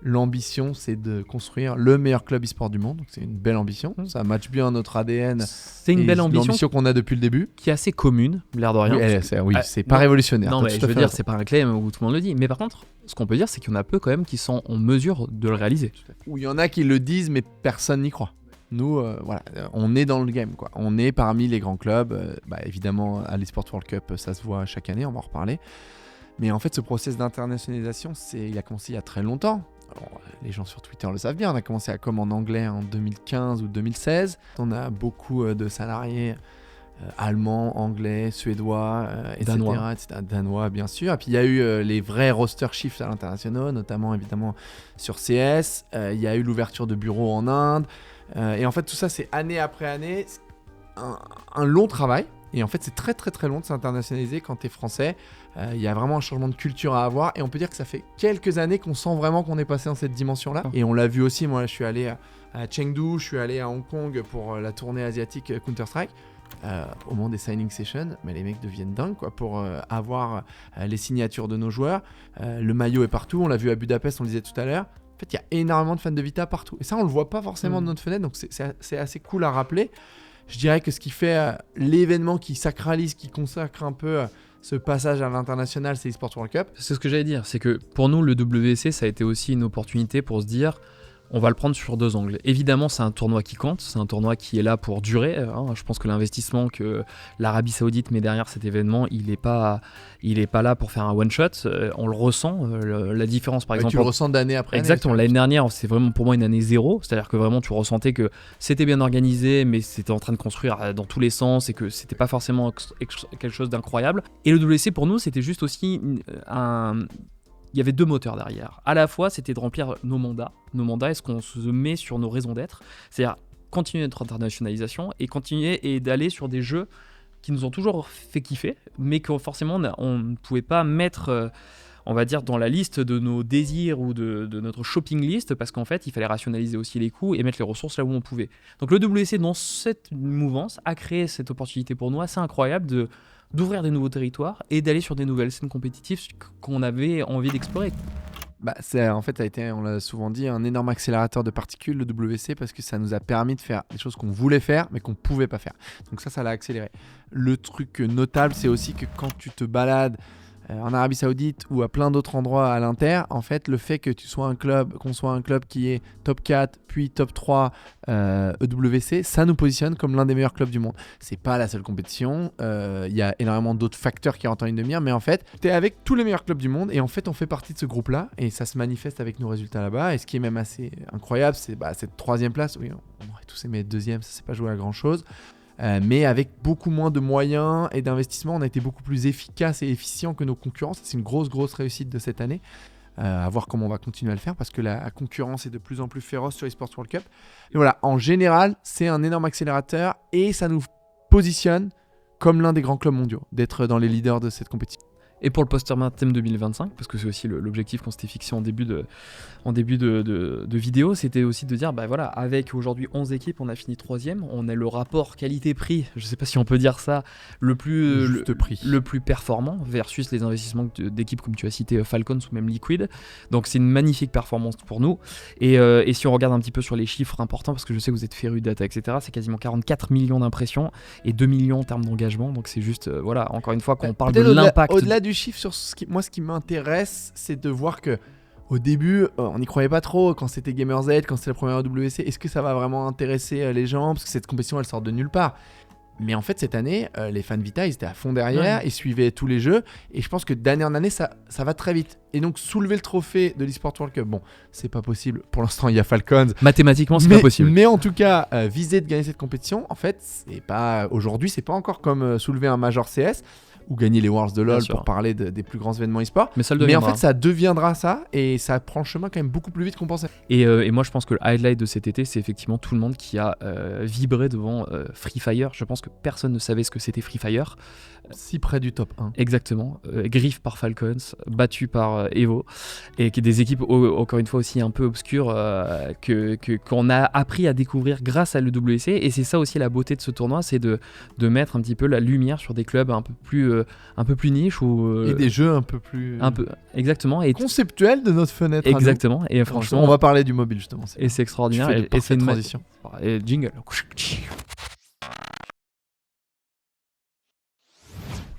l'ambition, c'est de construire le meilleur club e-sport du monde. Donc, c'est une belle ambition. Ça match bien notre ADN. C'est une belle ambition L'ambition qu'on a depuis le début. qui est assez commune, l'air de rien. Oui, c'est pas révolutionnaire. Non, t'as mais tout je à veux fait dire, raison. c'est pas un claim où tout le monde le dit. Mais par contre, ce qu'on peut dire, c'est qu'il y en a peu quand même qui sont en mesure de le réaliser. Où il y en a qui le disent, mais personne n'y croit. Nous, voilà, on est dans le game, quoi. On est parmi les grands clubs. Évidemment, à l'eSport World Cup, ça se voit chaque année, on va en reparler. Mais en fait, ce process d'internationalisation, il a commencé il y a très longtemps. Alors, les gens sur Twitter le savent bien, on a commencé à com en anglais en 2015 ou 2016. On a beaucoup de salariés allemands, anglais, suédois, etc., etc. Danois, bien sûr. Et puis il y a eu les vrais roster shifts à l'international, notamment évidemment sur CS. Il y a eu l'ouverture de bureaux en Inde. Et en fait, tout ça, c'est année après année un long travail. Et en fait, c'est très très très long de s'internationaliser quand t'es français. Il y a vraiment un changement de culture à avoir. Et on peut dire que ça fait quelques années qu'on sent vraiment qu'on est passé dans cette dimension-là. Et on l'a vu aussi, moi je suis allé à Chengdu, je suis allé à Hong Kong pour la tournée asiatique Counter-Strike. Au moment des signing sessions, mais les mecs deviennent dingues quoi, pour avoir les signatures de nos joueurs. Le maillot est partout, on l'a vu à Budapest, on le disait tout à l'heure. En fait, il y a énormément de fans de Vita partout. Et ça, on le voit pas forcément de notre fenêtre, donc c'est assez cool à rappeler. Je dirais que ce qui fait l'événement qui sacralise, qui consacre un peu ce passage à l'international, c'est l'eSport World Cup. C'est ce que j'allais dire, c'est que pour nous, le WC, ça a été aussi une opportunité pour se dire, on va le prendre sur 2 angles. Évidemment, c'est un tournoi qui compte, c'est un tournoi qui est là pour durer. Je pense que l'investissement que l'Arabie Saoudite met derrière cet événement, il n'est pas là pour faire un one-shot. On le ressent, la différence par exemple. Tu le ressens d'année après année. Exactement, l'année dernière, c'est vraiment pour moi une année zéro. C'est-à-dire que vraiment, tu ressentais que c'était bien organisé, mais c'était en train de construire dans tous les sens et que c'était pas forcément quelque chose d'incroyable. Et le WC, pour nous, c'était juste aussi il y avait 2 moteurs derrière. À la fois, c'était de remplir nos mandats. Nos mandats, est-ce qu'on se met sur nos raisons d'être? C'est-à-dire continuer notre internationalisation et continuer et d'aller sur des jeux qui nous ont toujours fait kiffer, mais que forcément, on ne pouvait pas mettre, on va dire, dans la liste de nos désirs ou de notre shopping list, parce qu'en fait, il fallait rationaliser aussi les coûts et mettre les ressources là où on pouvait. Donc le WC, dans cette mouvance, a créé cette opportunité pour nous assez incroyable d'ouvrir des nouveaux territoires et d'aller sur des nouvelles scènes compétitives qu'on avait envie d'explorer. En fait, ça a été, on l'a souvent dit, un énorme accélérateur de particules, le WC, parce que ça nous a permis de faire des choses qu'on voulait faire, mais qu'on ne pouvait pas faire. Donc ça l'a accéléré. Le truc notable, c'est aussi que quand tu te balades en Arabie Saoudite ou à plein d'autres endroits à l'Inter, en fait, le fait que qu'on soit un club qui est top 4, puis top 3 EWC, ça nous positionne comme l'un des meilleurs clubs du monde. C'est pas la seule compétition, il y a énormément d'autres facteurs qui rentrent en ligne de mire, mais en fait, tu es avec tous les meilleurs clubs du monde et en fait, on fait partie de ce groupe-là et ça se manifeste avec nos résultats là-bas. Et ce qui est même assez incroyable, c'est cette 3e place. Oui, on aurait tous aimé être 2e, ça s'est pas joué à grand-chose. Mais avec beaucoup moins de moyens et d'investissement, on a été beaucoup plus efficace et efficient que nos concurrents. C'est une grosse réussite de cette année. À voir comment on va continuer à le faire parce que la concurrence est de plus en plus féroce sur eSports World Cup. Et voilà, en général, c'est un énorme accélérateur et ça nous positionne comme l'un des grands clubs mondiaux, d'être dans les leaders de cette compétition. Et pour le post-mortem 2025, parce que c'est aussi l'objectif qu'on s'était fixé en début de vidéo, c'était aussi de dire, voilà, avec aujourd'hui 11 équipes, on a fini 3e, on a le rapport qualité-prix, je sais pas si on peut dire ça, le plus performant versus les investissements d'équipes comme tu as cité Falcons ou même Liquid. Donc c'est une magnifique performance pour nous. Et si on regarde un petit peu sur les chiffres importants, parce que je sais que vous êtes férus de data, etc., c'est quasiment 44 millions d'impressions et 2 millions en termes d'engagement. Donc c'est juste, voilà, encore une fois, quand on parle de l'impact... Au-delà du chiffre, sur ce qui m'intéresse, c'est de voir que au début, on n'y croyait pas trop quand c'était GamerZ, quand c'était la première WC. Est-ce que ça va vraiment intéresser les gens? Parce que cette compétition, elle sort de nulle part. Mais en fait, cette année, les fans Vita, ils étaient à fond derrière, ils suivaient tous les jeux. Et je pense que d'année en année, ça va très vite. Et donc, soulever le trophée de l'eSport World Cup, bon, c'est pas possible. Pour l'instant, il y a Falcons. Mathématiquement, c'est pas possible. Mais en tout cas, viser de gagner cette compétition, en fait, aujourd'hui, c'est pas encore comme soulever un Major CS ou gagner les Worlds de LoL pour parler des plus grands événements e-sport. Mais en fait, ça deviendra ça et ça prend le chemin quand même beaucoup plus vite qu'on pensait. Et moi, je pense que le highlight de cet été, c'est effectivement tout le monde qui a vibré devant Free Fire. Je pense que personne ne savait ce que c'était Free Fire. Si près du top 1. Exactement. Griff par Falcons, battu par Evo. Et qui est des équipes, encore une fois, aussi un peu obscures qu'on a appris à découvrir grâce à l'EWC. Et c'est ça aussi la beauté de ce tournoi, c'est de mettre un petit peu la lumière sur des clubs un peu plus niche et des jeux un peu plus exactement et conceptuels de notre fenêtre. Exactement. Et franchement, on va parler du mobile justement. Et c'est extraordinaire. Et c'est une transition. Et jingle.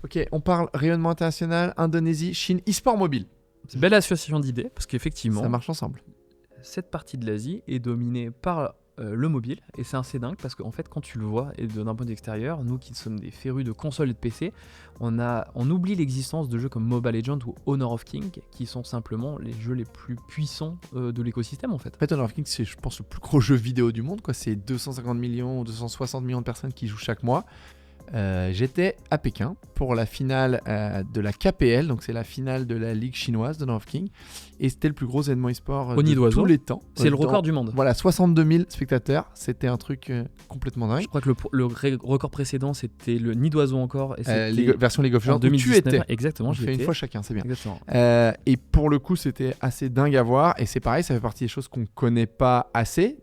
Ok, on parle rayonnement international, Indonésie, Chine, e-sport mobile. C'est une belle association d'idées parce qu'effectivement, ça marche ensemble. Cette partie de l'Asie est dominée par le mobile et c'est assez dingue parce qu'en fait quand tu le vois et d'un point d'extérieur, nous qui sommes des férus de consoles et de PC, on oublie l'existence de jeux comme Mobile Legends ou Honor of King qui sont simplement les jeux les plus puissants de l'écosystème en fait. En fait, Honor of King c'est je pense le plus gros jeu vidéo du monde quoi, c'est 250 millions ou 260 millions de personnes qui jouent chaque mois. J'étais à Pékin pour la finale de la KPL, donc c'est la finale de la ligue chinoise de Honor of King, et c'était le plus gros événement e-sport de tous les temps. C'est le record du monde. Voilà, 62 000 spectateurs, c'était un truc complètement dingue. Je crois que le record précédent c'était le Nid d'Oiseau encore, et c'était version League of Legends, en 2019, où tu étais. Exactement, on fait une fois chacun, c'est bien. Exactement. Et pour le coup, c'était assez dingue à voir, et c'est pareil, ça fait partie des choses qu'on connaît pas assez.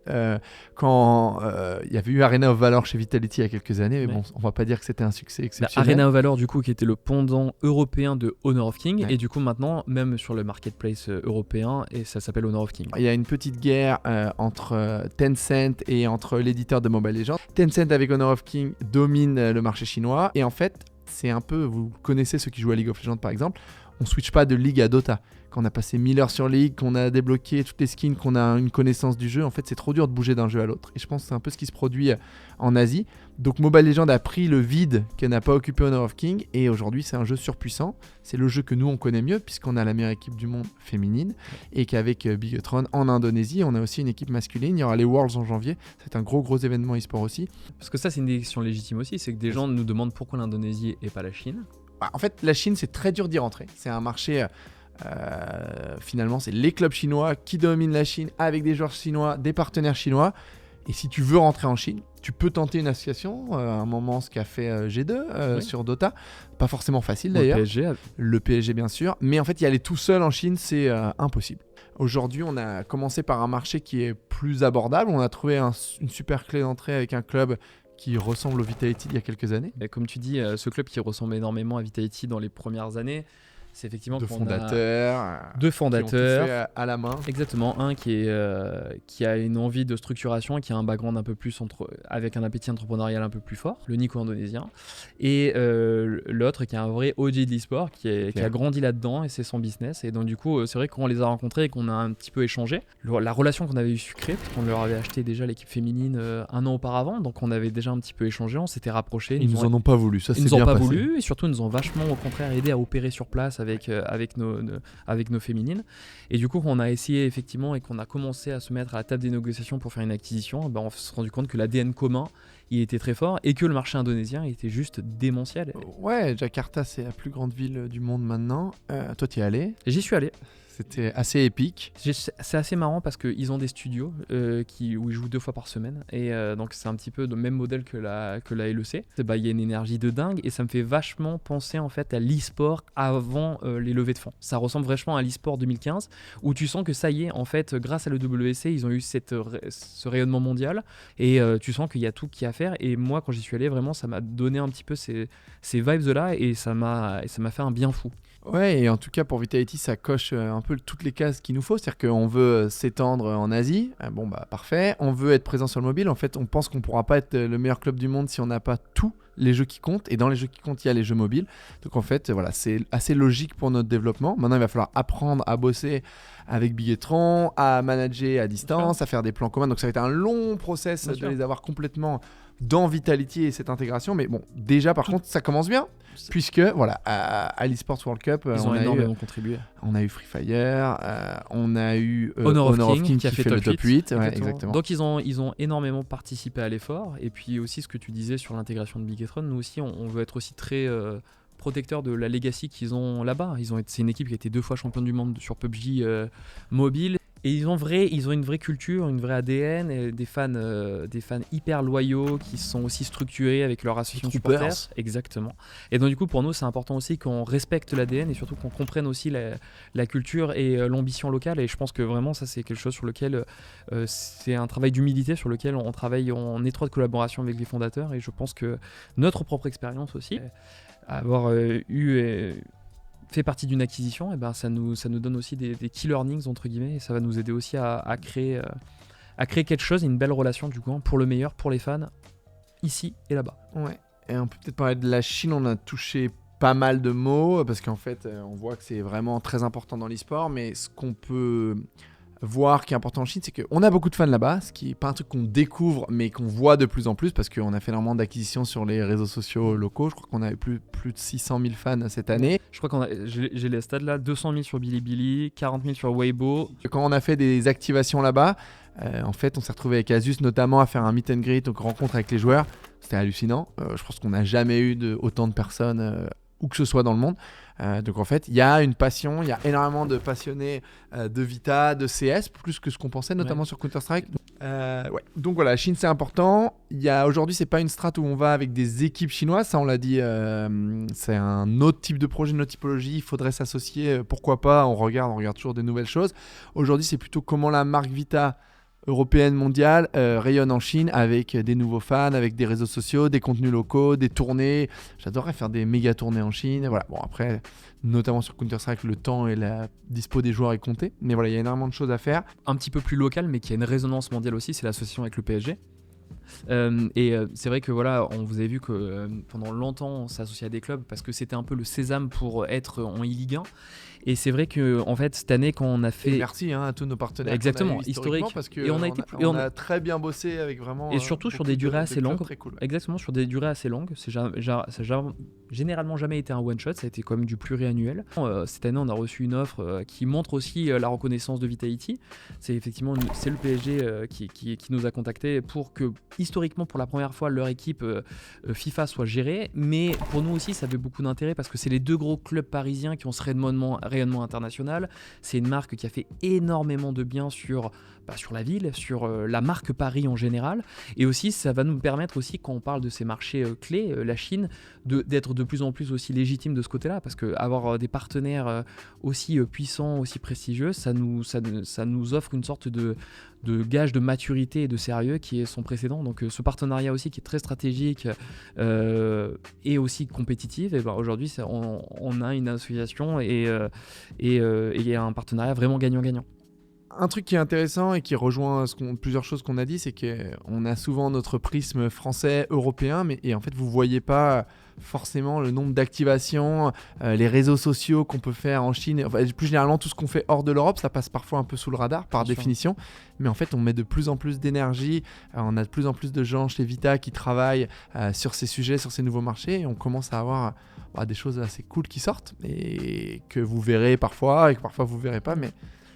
Quand il y avait eu Arena of Valor chez Vitality il y a quelques années, mais bon, on va pas dire que c'était un succès exceptionnel. Arena of Valor du coup qui était le pendant européen de Honor of King, et du coup maintenant même sur le marketplace européen, et ça s'appelle Honor of King. Il y a une petite guerre entre Tencent et entre l'éditeur de Mobile Legends. Tencent avec Honor of King domine le marché chinois, et en fait c'est un peu, vous connaissez ceux qui jouent à League of Legends par exemple, on switch pas de League à Dota. Quand on a passé 1000 heures sur League, qu'on a débloqué toutes les skins, qu'on a une connaissance du jeu, en fait c'est trop dur de bouger d'un jeu à l'autre. Et je pense que c'est un peu ce qui se produit en Asie. Donc Mobile Legends a pris le vide que n'a pas occupé Honor of King, et aujourd'hui c'est un jeu surpuissant. C'est le jeu que nous on connaît mieux puisqu'on a la meilleure équipe du monde féminine, et qu'avec Bigetron en Indonésie on a aussi une équipe masculine. Il y aura les Worlds en janvier, c'est un gros événement e-sport aussi. Parce que ça c'est une question légitime aussi, c'est que des gens nous demandent pourquoi l'Indonésie et pas la Chine. En fait la Chine c'est très dur d'y rentrer, c'est un marché... finalement c'est les clubs chinois qui dominent la Chine avec des joueurs chinois, des partenaires chinois, et si tu veux rentrer en Chine tu peux tenter une association, à un moment ce qu'a fait G2 sur Dota, pas forcément facile d'ailleurs, le PSG bien sûr, mais en fait y aller tout seul en Chine c'est impossible. Aujourd'hui on a commencé par un marché qui est plus abordable, on a trouvé une super clé d'entrée avec un club qui ressemble au Vitality il y a quelques années. Et comme tu dis, ce club qui ressemble énormément à Vitality dans les premières années, C'est effectivement Deux qu'on a fondateurs. deux Qui ont tout fondateurs. fait à la main. Exactement, un qui a une envie de structuration et qui a un background un peu plus avec un appétit entrepreneurial un peu plus fort, le Nico indonésien, et l'autre qui est un vrai OG de l'e-sport qui a grandi là-dedans et c'est son business. Et donc du coup, c'est vrai que quand on les a rencontrés et qu'on a un petit peu échangé, la relation qu'on avait su créer, parce qu'on leur avait acheté déjà l'équipe féminine un an auparavant, donc on avait déjà un petit peu échangé, on s'était rapprochés. Ils nous en ont pas voulu, ça c'est Ils bien nous ont pas passé. voulu et surtout ils nous ont vachement au contraire aidé à opérer sur place avec nos féminines. Et du coup, quand on a essayé effectivement et qu'on a commencé à se mettre à la table des négociations pour faire une acquisition, on s'est rendu compte que l'ADN commun il était très fort et que le marché indonésien était juste démentiel. Ouais, Jakarta c'est la plus grande ville du monde maintenant. Toi t'y es allé? J'y suis allé. C'était assez épique. C'est assez marrant parce qu'ils ont des studios où ils jouent 2 fois par semaine. Et donc c'est un petit peu le même modèle que la LEC. Il y a une énergie de dingue et ça me fait vachement penser en fait à l'e-sport avant les levées de fonds. Ça ressemble vachement à l'e-sport 2015 où tu sens que ça y est, en fait, grâce à l'EWC, ils ont eu ce rayonnement mondial et tu sens qu'il y a tout qui est à faire. Et moi, quand j'y suis allé, vraiment, ça m'a donné un petit peu ces vibes-là et ça m'a fait un bien fou. Ouais, et en tout cas pour Vitality, ça coche un peu toutes les cases qu'il nous faut. C'est-à-dire qu'on veut s'étendre en Asie. Bon, bah parfait. On veut être présent sur le mobile. En fait, on pense qu'on pourra pas être le meilleur club du monde si on n'a pas tous les jeux qui comptent. Et dans les jeux qui comptent, il y a les jeux mobiles. Donc en fait, voilà, c'est assez logique pour notre développement. Maintenant, il va falloir apprendre à bosser avec Bigetron, à manager à distance, à faire des plans communs. Donc ça va être un long process de les avoir complètement dans Vitality et cette intégration. Mais bon, déjà par contre, ça commence bien. Puisque voilà, à l'eSports World Cup, ils ont énormément contribué. On a eu Free Fire, on a eu Honor of King qui a fait le top 8. Ouais, exactement. Donc ils ont énormément participé à l'effort. Et puis aussi ce que tu disais sur l'intégration de Bigetron, nous aussi on veut être aussi très protecteur de la legacy qu'ils ont là-bas. C'est une équipe qui a été 2 fois championne du monde sur PUBG mobile. Et ils ont une vraie culture, une vraie ADN, et des fans hyper loyaux qui sont aussi structurés avec leur association supporters. Exactement. Et donc du coup pour nous c'est important aussi qu'on respecte l'ADN et surtout qu'on comprenne aussi la culture et l'ambition locale. Et je pense que vraiment ça c'est quelque chose sur lequel c'est un travail d'humilité sur lequel on travaille en étroite collaboration avec les fondateurs. Et je pense que notre propre expérience aussi, avoir fait partie d'une acquisition, et ben ça nous donne aussi des key learnings entre guillemets, et ça va nous aider aussi à créer quelque chose, une belle relation du coup pour le meilleur, pour les fans, ici et là-bas. Ouais. Et on peut peut-être parler de la Chine, on a touché pas mal de mots, parce qu'en fait on voit que c'est vraiment très important dans l'e-sport, mais ce qu'on peut voir qui est important en Chine, c'est qu'on a beaucoup de fans là-bas, ce qui n'est pas un truc qu'on découvre, mais qu'on voit de plus en plus, parce qu'on a fait énormément d'acquisitions sur les réseaux sociaux locaux. Je crois qu'on a eu plus de 600 000 fans cette année. Je crois j'ai les stats là, 200 000 sur Bilibili, 40 000 sur Weibo. Quand on a fait des activations là-bas, en fait, on s'est retrouvé avec Asus notamment à faire un meet and greet, donc rencontre avec les joueurs. C'était hallucinant. Je pense qu'on n'a jamais eu autant de personnes où que ce soit dans le monde. Donc en fait, il y a une passion, il y a énormément de passionnés de Vita, de CS, plus que ce qu'on pensait, notamment sur Counter-Strike. Ouais. Donc voilà, la Chine c'est important. Aujourd'hui, c'est pas une strat où on va avec des équipes chinoises, ça on l'a dit, c'est un autre type de projet, une autre typologie, il faudrait s'associer, pourquoi pas, on regarde toujours des nouvelles choses. Aujourd'hui, c'est plutôt comment la marque Vita européenne, mondiale, rayonne en Chine avec des nouveaux fans, avec des réseaux sociaux, des contenus locaux, des tournées. J'adorerais faire des méga tournées en Chine. Et voilà. Bon, après, notamment sur Counter-Strike, le temps et la dispo des joueurs est compté. Mais voilà, il y a énormément de choses à faire. Un petit peu plus local, mais qui a une résonance mondiale aussi, c'est l'association avec le PSG. C'est vrai que voilà, on vous avez vu que pendant longtemps on s'est associé à des clubs parce que c'était un peu le sésame pour être en e-Ligue 1. Et c'est vrai que en fait cette année quand on a fait, et merci à tous nos partenaires, exactement, historiques, parce que et on a très bien bossé avec vraiment, et surtout sur des durées assez longues. Cool. Exactement, sur des durées assez longues. Ça n'a généralement jamais été un one shot, ça a été quand même du pluriannuel. Cette année on a reçu une offre qui montre aussi la reconnaissance de Vitality. C'est le PSG qui nous a contactés pour que historiquement pour la première fois leur équipe FIFA soit gérée, mais pour nous aussi ça avait beaucoup d'intérêt parce que c'est les 2 gros clubs parisiens qui ont ce rayonnement international. C'est une marque qui a fait énormément de bien sur la ville, sur la marque Paris en général, et aussi ça va nous permettre aussi quand on parle de ces marchés clés, la Chine, d'être de plus en plus aussi légitime de ce côté-là, parce que avoir des partenaires aussi puissants, aussi prestigieux, ça nous offre une sorte de gage de maturité et de sérieux qui est sans précédent. Donc ce partenariat aussi qui est très stratégique et aussi compétitif, et ben aujourd'hui on a une association et un partenariat vraiment gagnant-gagnant. Un truc qui est intéressant et qui rejoint plusieurs choses qu'on a dit, c'est qu'on a souvent notre prisme français, européen, et en fait vous voyez pas forcément le nombre d'activations, les réseaux sociaux qu'on peut faire en Chine, enfin, plus généralement tout ce qu'on fait hors de l'Europe, ça passe parfois un peu sous le radar par définition, mais en fait on met de plus en plus d'énergie, on a de plus en plus de gens chez Vita qui travaillent sur ces sujets, sur ces nouveaux marchés, et on commence à avoir des choses assez cool qui sortent et que vous verrez parfois et que parfois vous verrez pas, mais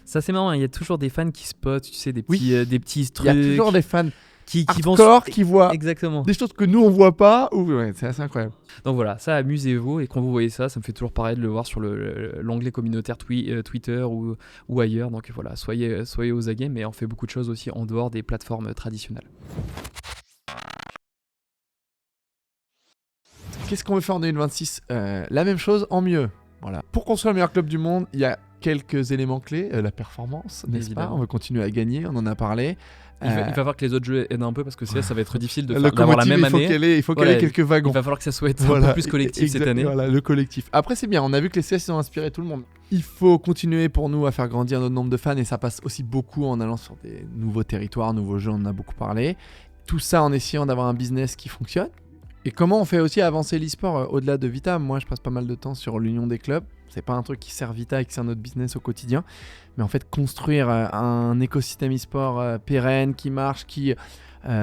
ça c'est marrant, il y a toujours des fans qui spotent, tu sais, des petits trucs. Il y a toujours des fans qui qui voient exactement des choses que nous on voit pas. Ouais, c'est assez incroyable. Donc voilà, ça amusez-vous, et quand vous voyez ça, ça me fait toujours pareil de le voir sur l'onglet communautaire Twitter ou ailleurs. Donc voilà, soyez aux aguets, mais on fait beaucoup de choses aussi en dehors des plateformes traditionnelles. Qu'est-ce qu'on veut faire en 2026 ? La même chose en mieux. Voilà. Pour construire le meilleur club du monde, il y a quelques éléments clés. La performance, n'est-ce pas ? On veut continuer à gagner, on en a parlé. Il va falloir que les autres jeux aident un peu, parce que ça va être difficile d'avoir la même année. Il faut qu'elle ait quelques wagons. Il va falloir que ça soit un peu plus collectif cette année. Voilà, le collectif. Après, c'est bien, on a vu que les CS ont inspiré tout le monde. Il faut continuer pour nous à faire grandir notre nombre de fans, et ça passe aussi beaucoup en allant sur des nouveaux territoires, nouveaux jeux, on en a beaucoup parlé. Tout ça en essayant d'avoir un business qui fonctionne. Et comment on fait aussi avancer l'e-sport au-delà de Vita ? Moi, je passe pas mal de temps sur l'union des clubs. C'est pas un truc qui sert Vita et qui sert notre business au quotidien. Mais en fait, construire un écosystème e-sport pérenne, qui marche, qui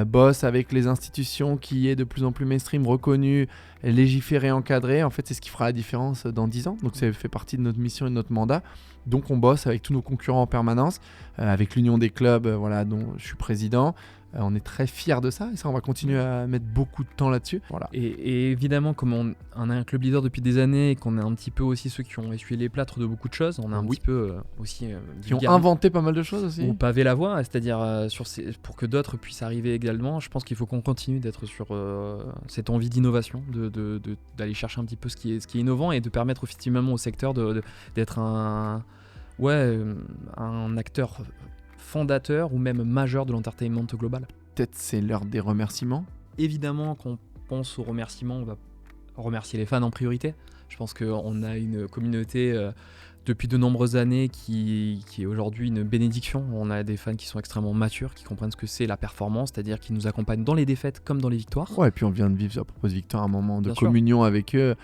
bosse avec les institutions, qui est de plus en plus mainstream, reconnu, légiféré, encadré. En fait, c'est ce qui fera la différence dans 10 ans. Donc, ça fait partie de notre mission et de notre mandat. Donc, on bosse avec tous nos concurrents en permanence, avec l'union des clubs, dont je suis président. On est très fiers de ça, et ça, on va continuer à mettre beaucoup de temps là-dessus. Voilà. Et évidemment, comme on a un club leader depuis des années, et qu'on est un petit peu aussi ceux qui ont essuyé les plâtres de beaucoup de choses, on a un petit peu aussi... qui ont inventé pas mal de choses aussi. Ou pavé la voie, c'est-à-dire pour que d'autres puissent arriver également. Je pense qu'il faut qu'on continue d'être sur cette envie d'innovation, d'aller chercher un petit peu ce qui est innovant, et de permettre effectivement au secteur d'être un acteur fondateur ou même majeur de l'entertainment global. Peut-être c'est l'heure des remerciements. Évidemment, quand on pense aux remerciements, on va remercier les fans en priorité. Je pense qu'on a une communauté depuis de nombreuses années qui est aujourd'hui une bénédiction. On a des fans qui sont extrêmement matures, qui comprennent ce que c'est la performance, c'est-à-dire qu'ils nous accompagnent dans les défaites comme dans les victoires. Ouais, et puis on vient de vivre à propos de Victor un moment de communion avec eux.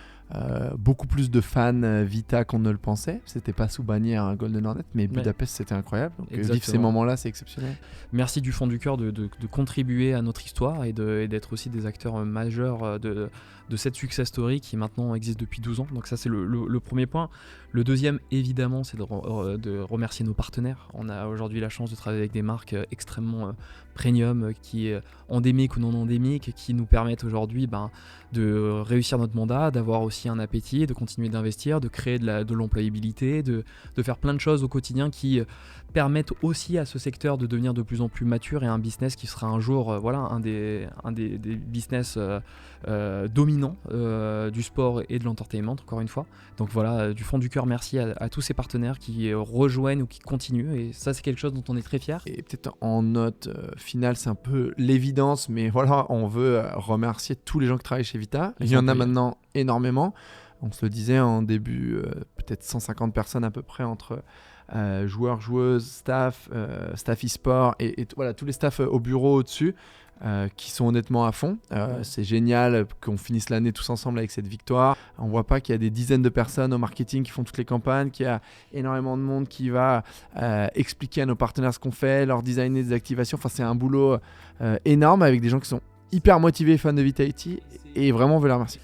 Beaucoup plus de fans Vita qu'on ne le pensait. C'était pas sous bannière Golden Hornet, mais Budapest c'était incroyable. Donc vivre ces moments-là, c'est exceptionnel. Merci du fond du cœur de contribuer à notre histoire, et d'être aussi des acteurs majeurs de cette success story qui maintenant existe depuis 12 ans. Donc ça, c'est le premier point. Le deuxième, évidemment, c'est de remercier nos partenaires. On a aujourd'hui la chance de travailler avec des marques extrêmement premium, endémiques ou non endémiques, qui nous permettent aujourd'hui de réussir notre mandat, d'avoir aussi un appétit, de continuer d'investir, de créer de l'employabilité, de faire plein de choses au quotidien qui permettent aussi à ce secteur de devenir de plus en plus mature, et un business qui sera un jour un des business dominants du sport et de l'entertainment, encore une fois. Donc voilà, du fond du cœur, merci à tous ces partenaires qui rejoignent ou qui continuent, et ça, c'est quelque chose dont on est très fiers. Et peut-être en note finale, c'est un peu l'évidence, mais voilà, on veut remercier tous les gens qui travaillent chez Vita. Il y en a maintenant énormément. On se le disait en début, peut-être 150 personnes à peu près entre joueurs, joueuses, staff e-sport et voilà, tous les staffs au bureau au-dessus qui sont honnêtement à fond. C'est génial qu'on finisse l'année tous ensemble avec cette victoire. On voit pas qu'il y a des dizaines de personnes au marketing qui font toutes les campagnes, qu'il y a énormément de monde qui va expliquer à nos partenaires ce qu'on fait, leur designer des activations. Enfin, c'est un boulot énorme avec des gens qui sont hyper motivés, fans de Vitality, et vraiment on veut les remercier.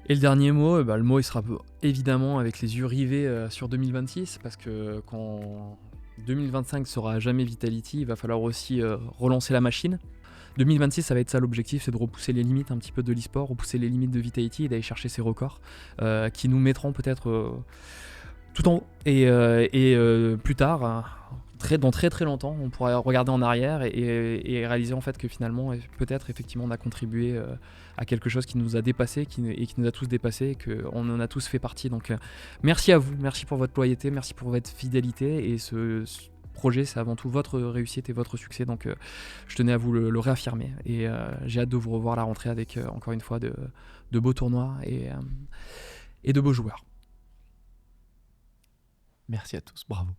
Et le dernier mot, le mot il sera évidemment avec les yeux rivés sur 2026, parce que quand 2025 sera jamais Vitality, il va falloir aussi relancer la machine. 2026, ça va être ça l'objectif, c'est de repousser les limites un petit peu de l'e-sport, repousser les limites de Vitality et d'aller chercher ces records qui nous mettront peut-être tout en haut. Et plus tard, dans très très longtemps, on pourra regarder en arrière et réaliser en fait que finalement, peut-être effectivement, on a contribué à quelque chose qui nous a dépassé et qui nous a tous dépassés, et qu'on en a tous fait partie. Donc merci à vous, merci pour votre loyauté, merci pour votre fidélité et projet, c'est avant tout votre réussite et votre succès. Donc, je tenais à vous le réaffirmer. Et j'ai hâte de vous revoir à la rentrée avec, encore une fois, de beaux tournois et de beaux joueurs. Merci à tous, bravo.